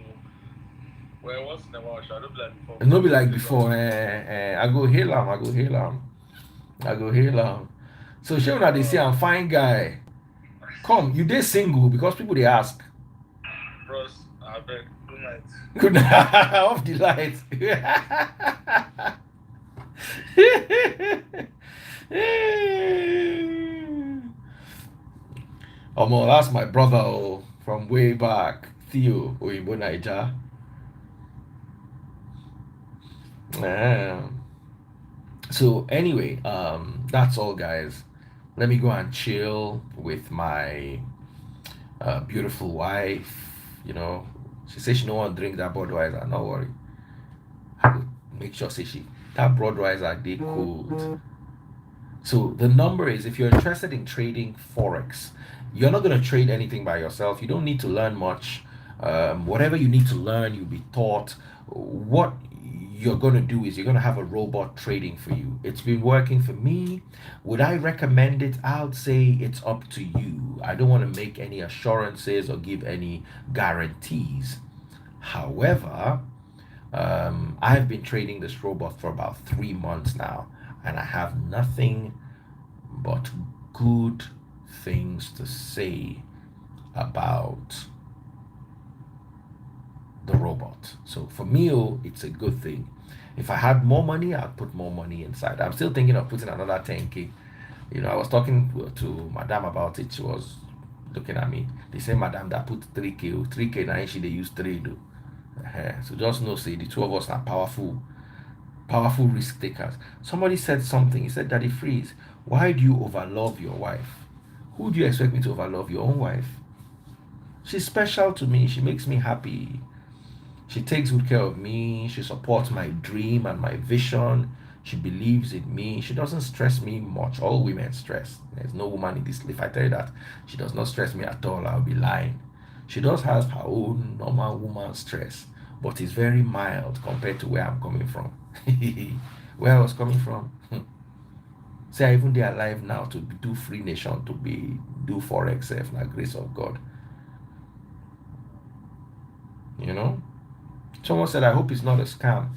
well, once in a while, I don't be like before. No be like before. I go hail him. So sure now they say I'm fine guy. Come, you dey single because people they ask. Bros, I beg, good night. Good night. Off the light. That's my brother from way back, Theo Oyinbo Naija. So anyway, that's all, guys. Let me go and chill with my beautiful wife. You know, she says she don't want to drink that Budweiser. No worry, I will make sure say that Budweiser they cold. So the number is, if you're interested in trading Forex, you're not going to trade anything by yourself. You don't need to learn much. Whatever you need to learn, you'll be taught. What you're going to do is you're going to have a robot trading for you. It's been working for me. Would I recommend it? I would say it's up to you. I don't want to make any assurances or give any guarantees. However, I've been trading this robot for about 3 months now, and I have nothing but good things to say about the robot. So for me, it's a good thing. If I had more money, I'd put more money inside. I'm still thinking of putting another 10k. You know, I was talking to Madame about it. She was looking at me. They say, Madam, that put 3K, 3K, now she they use 3 do. So just know, say, the two of us are powerful risk takers. Somebody said something. He said, Daddy Freeze, why do you overlove your wife? Who do you expect me to overlove? Your own wife. She's special to me. She makes me happy. She takes good care of me. She supports my dream and my vision. She believes in me. She doesn't stress me much. All women stress. There's no woman in this. If I tell you that she does not stress me at all, I'll be lying. She does have her own normal woman stress, but it's very mild compared to where I'm coming from. Where I was coming from. Say I even they alive now to do free nation, to be do Forex, by grace of God. You know? Someone said, I hope it's not a scam.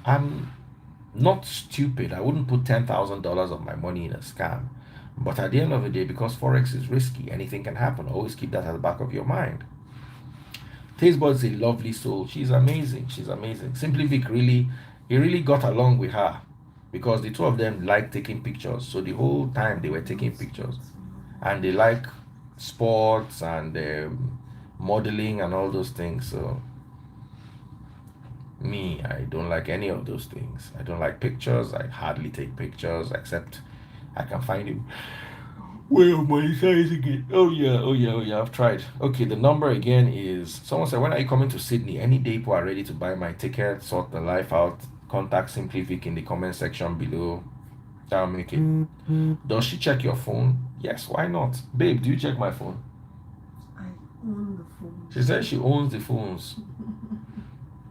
I'm not stupid. I wouldn't put $10,000 of my money in a scam. But at the end of the day, because Forex is risky, anything can happen. Always keep that at the back of your mind. Tastebud is a lovely soul. She's amazing. She's amazing. Simply Vic he really got along with her because the two of them like taking pictures. So the whole time they were taking pictures. And they like sports and modeling and all those things. So me, I don't like any of those things. I don't like pictures. I hardly take pictures except I can find it. Where my size again? Oh yeah. I've tried. Okay, the number again is someone said, when are you coming to Sydney? Any day people are ready to buy my ticket, sort the life out. Contact Simply Vic in the comment section below. That'll make it. Does she check your phone? Yes, why not? Babe, do you check my phone? I own the phone. She says she owns the phones.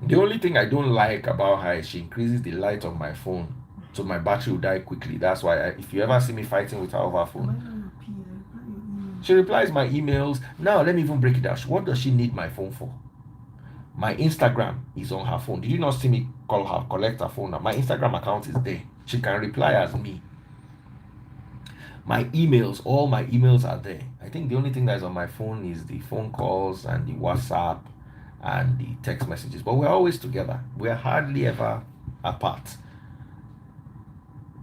The only thing I don't like about her is she increases the light of my phone, so my battery will die quickly. That's why if you ever see me fighting with her over phone, she replies my emails. Now let me even break it down. What does she need my phone for? My Instagram is on her phone. Did you not see me call her, collect her phone? Now my Instagram account is there. She can reply as me. My emails, all my emails are there. I think the only thing that is on my phone is the phone calls and the WhatsApp and the text messages, but we're always together. We're hardly ever apart.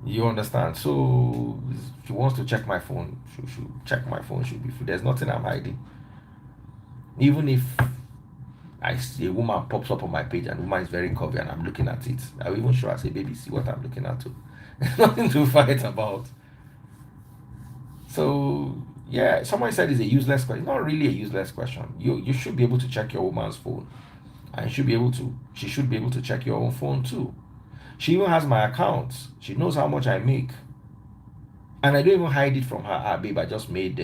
You understand? So if she wants to check my phone, she should check my phone. Should be free. There's nothing I'm hiding. Even if I see a woman pops up on my page and the woman is very curvy and I'm looking at it, I'll even show her, say, baby, see what I'm looking at too. There's nothing to fight about. So yeah, someone said it's a useless question. It's not really a useless question. You should be able to check your woman's phone, and she should be able to check your own phone too. She even has my accounts. She knows how much I make, and I don't even hide it from her. Ah, babe, I just made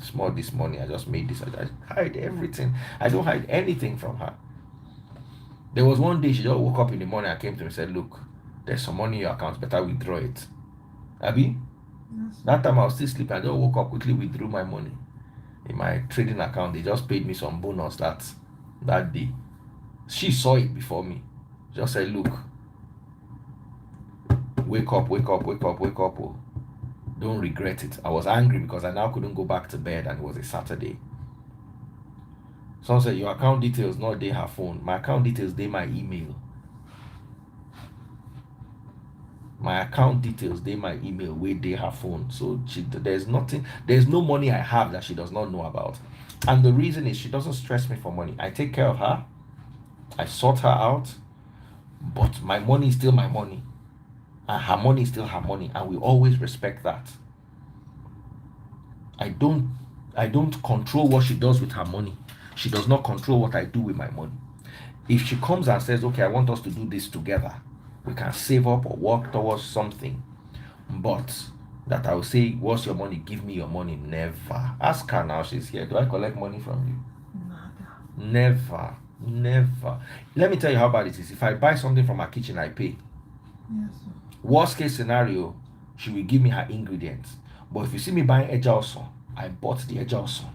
small this morning. I just made this. I hide everything. I don't hide anything from her. There was one day she just woke up in the morning. I came to her and said, "Look, there's some money in your account. Better withdraw it." Abi? Yes. That time I was still sleeping. I just woke up, quickly withdrew my money in my trading account. They just paid me some bonus that day. She saw it before me. Just said, look, wake up. Oh. Don't regret it. I was angry because I now couldn't go back to bed and it was a Saturday. Someone said, your account details, not they her phone. My account details, they my email. My account details, they my email, where they her phone. So there's no money I have that she does not know about. And the reason is she doesn't stress me for money. I take care of her. I sort her out. But my money is still my money. And her money is still her money. And we always respect that. I don't control what she does with her money. She does not control what I do with my money. If she comes and says, okay, I want us to do this together, we can save up or work towards something. But that I will say, what's your money? Give me your money. Never. Ask her now, she's here. Do I collect money from you? Nada. Never. Let me tell you how bad it is. If I buy something from her kitchen, I pay. Yes, sir. Worst case scenario, she will give me her ingredients. But if you see me buying ejalson, I bought the ejalson.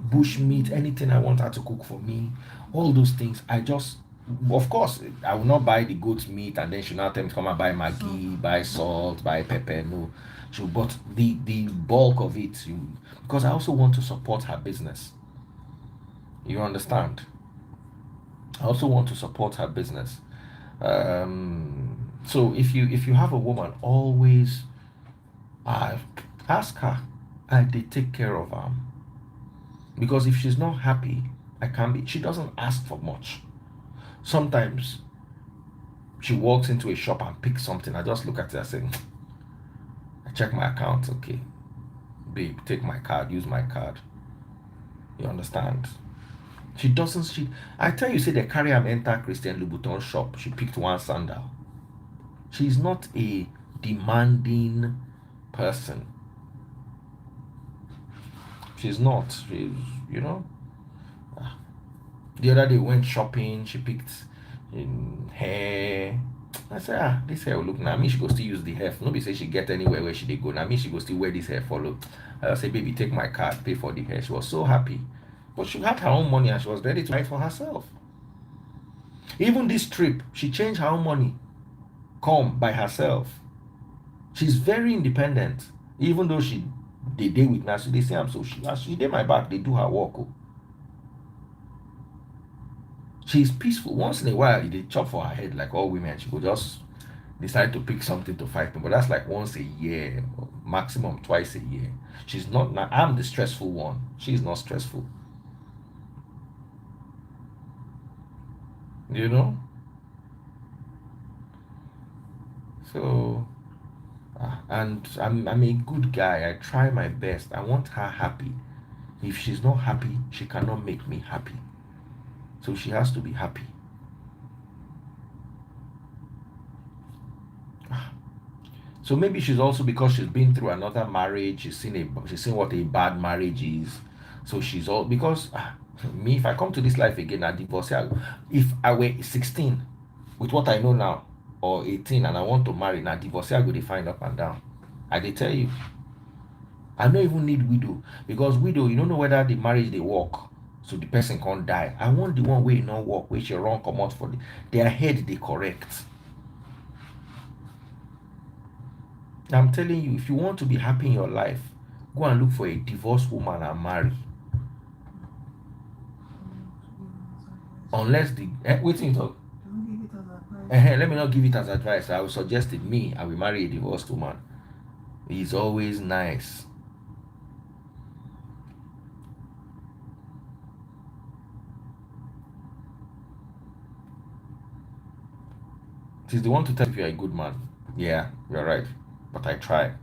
Bush meat, anything I want her to cook for me, all those things, of course, I will not buy the goat meat and then she'll now tell me to come and buy Maggi, buy salt, buy pepper. No. But the bulk of it, because I also want to support her business. You understand? I also want to support her business. So if you have a woman, always ask her, I did take care of her. Because if she's not happy, I can't be. She doesn't ask for much. Sometimes she walks into a shop and picks something. I just look at her and say, I check my account. Okay, babe, take my card, use my card. You understand? She doesn't. I tell you, say they carry am enter Christian Louboutin shop. She picked one sandal. She's not a demanding person. She's not. She's, you know. The other day went shopping. She picked hair. I said, this hair will look. Now me she go still use the hair. Nobody say she get anywhere where she dey go. Now me she go still wear this hair follow. I say, baby, take my card, pay for the hair. She was so happy. But she had her own money and she was ready to buy it for herself. Even this trip, she changed her own money. Come by herself. She's very independent. Even though they day with me, so they say I'm so she did my back, they do her work. Oh. She's peaceful. Once in a while, they chop for her head like all women. She could just decide to pick something to fight me. But that's like once a year, maximum twice a year. She's not. I'm the stressful one. She's not stressful. You know? So, and I'm a good guy. I try my best. I want her happy. If she's not happy, she cannot make me happy. So she has to be happy. So maybe she's also, because she's been through another marriage, she's seen what a bad marriage is. So she's all, because me, if I come to this life again, I divorce. If I were 16 with what I know now, or 18, and I want to marry, now divorce, I go to find up and down. I did tell you. I don't even need widow, because widow, you don't know whether the marriage they work, so the person can't die. I want the one where you not work, where she wrong come out for their head they correct. I'm telling you, if you want to be happy in your life, go and look for a divorced woman and marry. Unless waiting talk. Don't give it as advice. Let me not give it as advice. I will suggest it. I will marry a divorced woman. It's always nice. She's the one to tell if you're a good man. Yeah, you're right. But I try.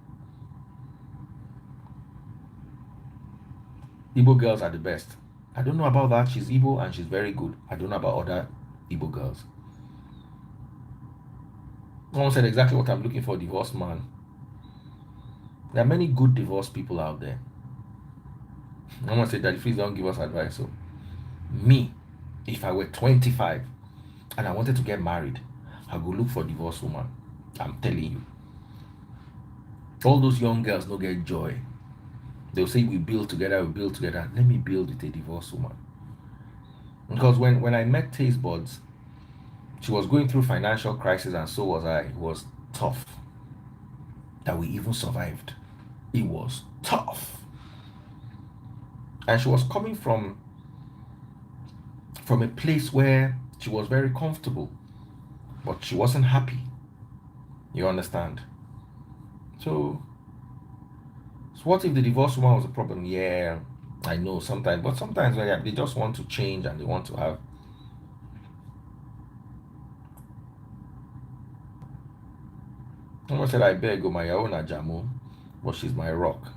Igbo girls are the best. I don't know about that. She's Igbo and she's very good. I don't know about other Igbo girls. Someone said exactly what I'm looking for, divorced man. There are many good divorced people out there. Someone said that please don't give us advice. So, me, if I were 25 and I wanted to get married, I go look for a divorced woman. I'm telling you. All those young girls don't get joy. They'll say we build together. Let me build with a divorced woman. Because when I met Taste Buds, she was going through financial crisis and so was I. It was tough. That we even survived. It was tough. And she was coming from a place where she was very comfortable, but she wasn't happy. You understand? So what if the divorce woman was a problem? Yeah, I know sometimes, but sometimes they just want to change and they want to have. Someone said, I beg my own Ajamu, but she's my rock.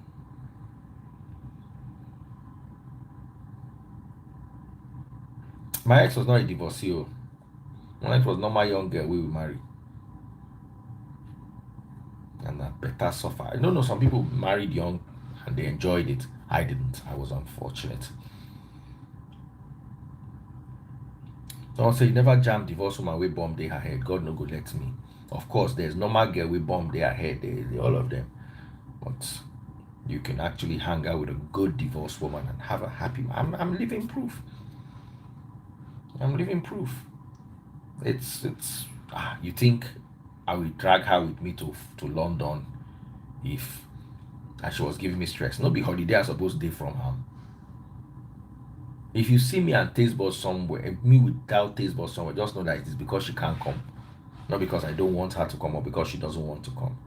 My ex was not a divorcee. My ex was not my young girl we will marry. And I better suffer. I don't know, some people married young and they enjoyed it. I didn't. I was unfortunate. Someone say, you never jam divorce woman we bomb they her head. God no go let me. Of course, there's normal girl we bomb their head, they all of them. But you can actually hang out with a good divorced woman and have a happy. I'm living proof. I'm living proof. It's you think I will drag her with me to London if and she was giving me stress. No be holiday I supposed to day from her. If you see me and Taste Bud somewhere, me without Taste Bud somewhere, just know that it is because she can't come. Not because I don't want her to come or because she doesn't want to come.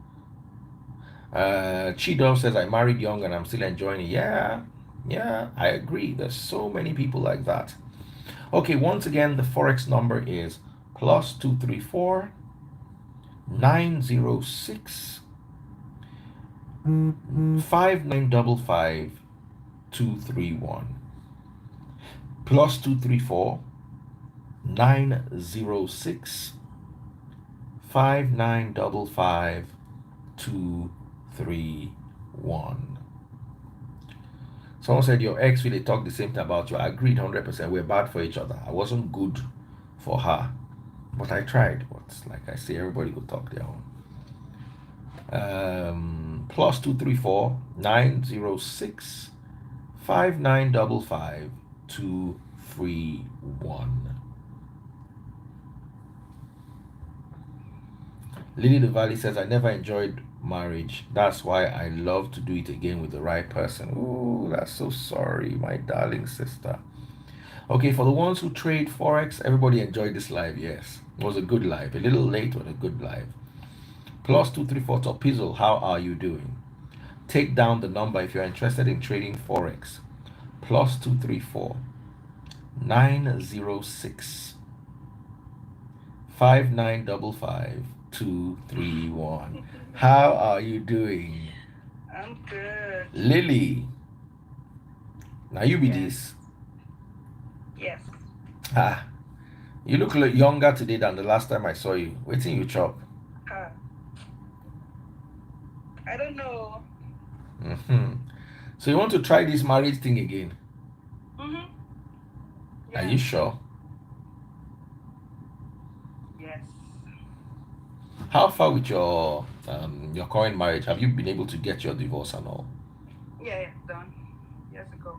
Chido says, I married young and I'm still enjoying it. Yeah, I agree. There's so many people like that. Okay, once again, the Forex number is plus 234 906 5955 231. Plus 234 906 5955 231. Someone said your ex really talked the same thing about you. I agreed 100%. We're bad for each other. I wasn't good for her, but I tried. But like I say, everybody could talk their own. Plus 234 906 5955 231. Lily the Valley says, I never enjoyed marriage. That's why I love to do it again with the right person. Ooh, that's so sorry, my darling sister. Okay, for the ones who trade Forex, everybody enjoyed this live. Yes, it was a good live. A little late, but a good live. Plus 234 Topizzle, how are you doing? Take down the number if you're interested in trading Forex. Plus 234 906 5955 231. How are you doing? I'm good. Lily. Now you be Yes. this. Yes. Ah, you look younger today than the last time I saw you. Waiting you chop. I don't know. So you want to try this marriage thing again? Yeah. Are you sure? Yes. How far with your current marriage? Have you been able to get your divorce and all? Yeah, done. Years ago.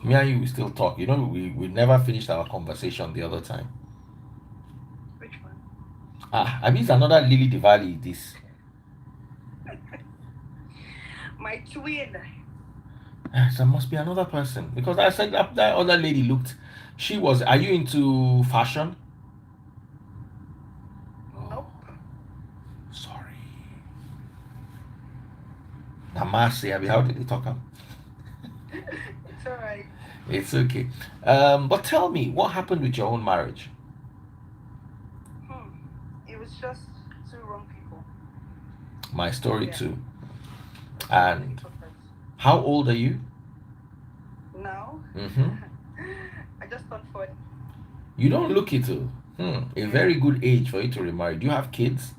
Me and you will still talk. You know, we never finished our conversation the other time. Which one? I mean, it's another Lily Diwali. This. My twin. There must be another person because I said that other lady looked. She was. Are you into fashion? Nope. Sorry. Namaste. Abi, how did they talk? It's alright. It's okay. But tell me, what happened with your own marriage? It was just two wrong people. My story Yeah. too. Just And hypocrites. how old are you? Now, I just turned 40. You don't look it. A very good age for you to remarry. Do you have kids?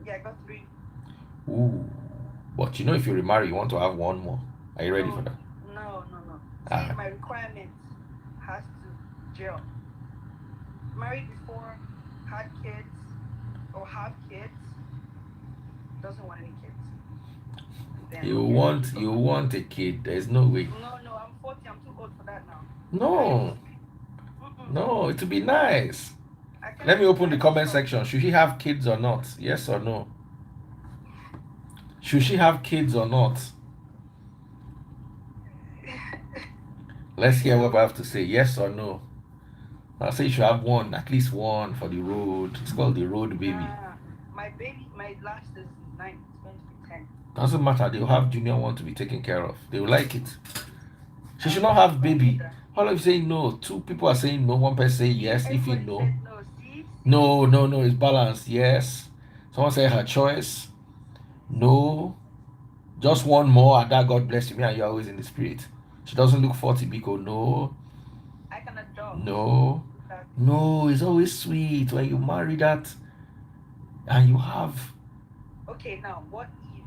Yeah, I got 3. Ooh. But you know, if you remarry, you want to have one more. Are you ready for that? No. Ah. See, my requirement has to gel. Married before, had kids, or have kids, doesn't want any kids. Then You okay, want let's go. you want a kid. There's no way. No, I'm 40. I'm too old for that now. No. Mm-mm. No, it would be nice. I can't Let me open the stand comment it. section. Should she have kids or not? Yes or no? Should she have kids or not? Let's hear what I have to say. Yes or no? I'll say you should have one, at least one for the road. It's called the road baby. My last is 9. It's going to be 10. Doesn't matter. They'll have junior one to be taken care of. They will like it. She should not have baby. All of you say no. 2 people are saying no. 1 person say yes. If you Everybody know. said no. See? No. It's balanced. Yes. Someone say her choice. No. Just one more. And that God bless you. Me and you are always in the spirit. She doesn't look 40, Biko. No. I can adopt. No. No. It's always sweet when you marry that and you have. Okay, now what if?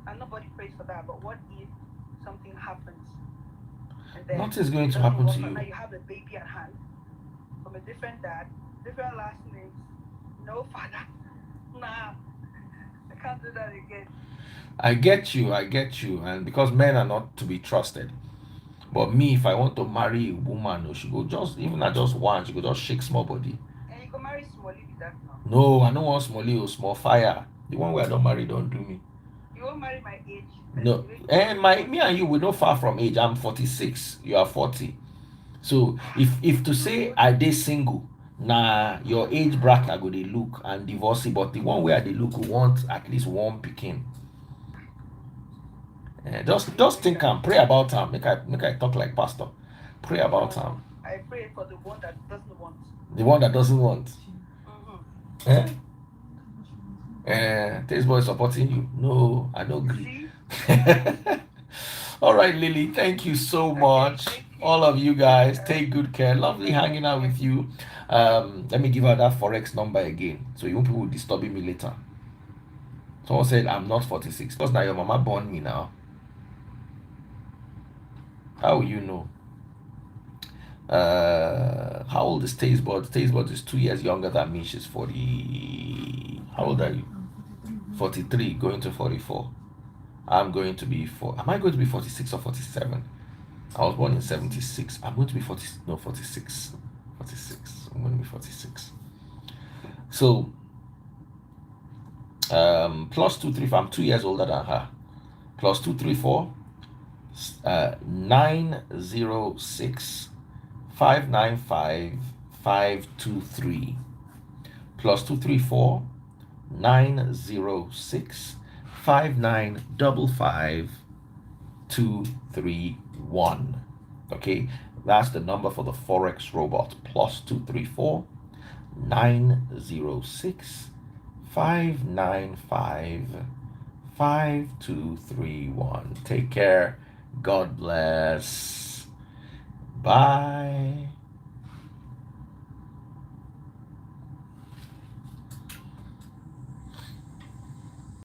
And nobody prays for that, but what if something happens? And then Nothing's going it to doesn't happen work to out. you. Now you have a baby at hand from a different dad, different last names, no father. Nah, I can't do that again. I get you. And because men are not to be trusted. But me, if I want to marry a woman, she go just, even not just one, she go just shake small body. And you can marry Smalley with that now. No, I don't want smally or small fire. The one where I don't marry don't do me. You won't marry my age. No. And me and you, we're not far from age. I'm 46. You are 40. So if to say I did single, Nah, your age bracket go dey look and divorcee, but the one where they look want at least one pikin. Just think and pray about am. Make I talk like pastor. Pray about No, am. I pray for the one that doesn't want. The one that doesn't want. Mm-hmm. Eh? This boy supporting you. No, I don't agree. See? All right, Lily, thank you so Okay, much. thank you. All of you guys, take good care. Lovely hanging out with you. Let me give her that Forex number again, so you won't people disturbing me later. Someone said I'm not 46. Because now your mama born me now. How will you know? How old is Tazebot? Tazebot is 2 years younger than me. She's 40. How old are you? 43, going to 44. I'm going to be Am I going to be 46 or 47? I was born in 76. I'm going to be 46. 46. I'm going to be 46. So, plus 234. I'm 2 years older than her. Plus 234. 906 595 523. Plus 234 906 5955 231. Okay, that's the number for the Forex robot. Plus 234 906 595 5231. Take care. God bless. Bye.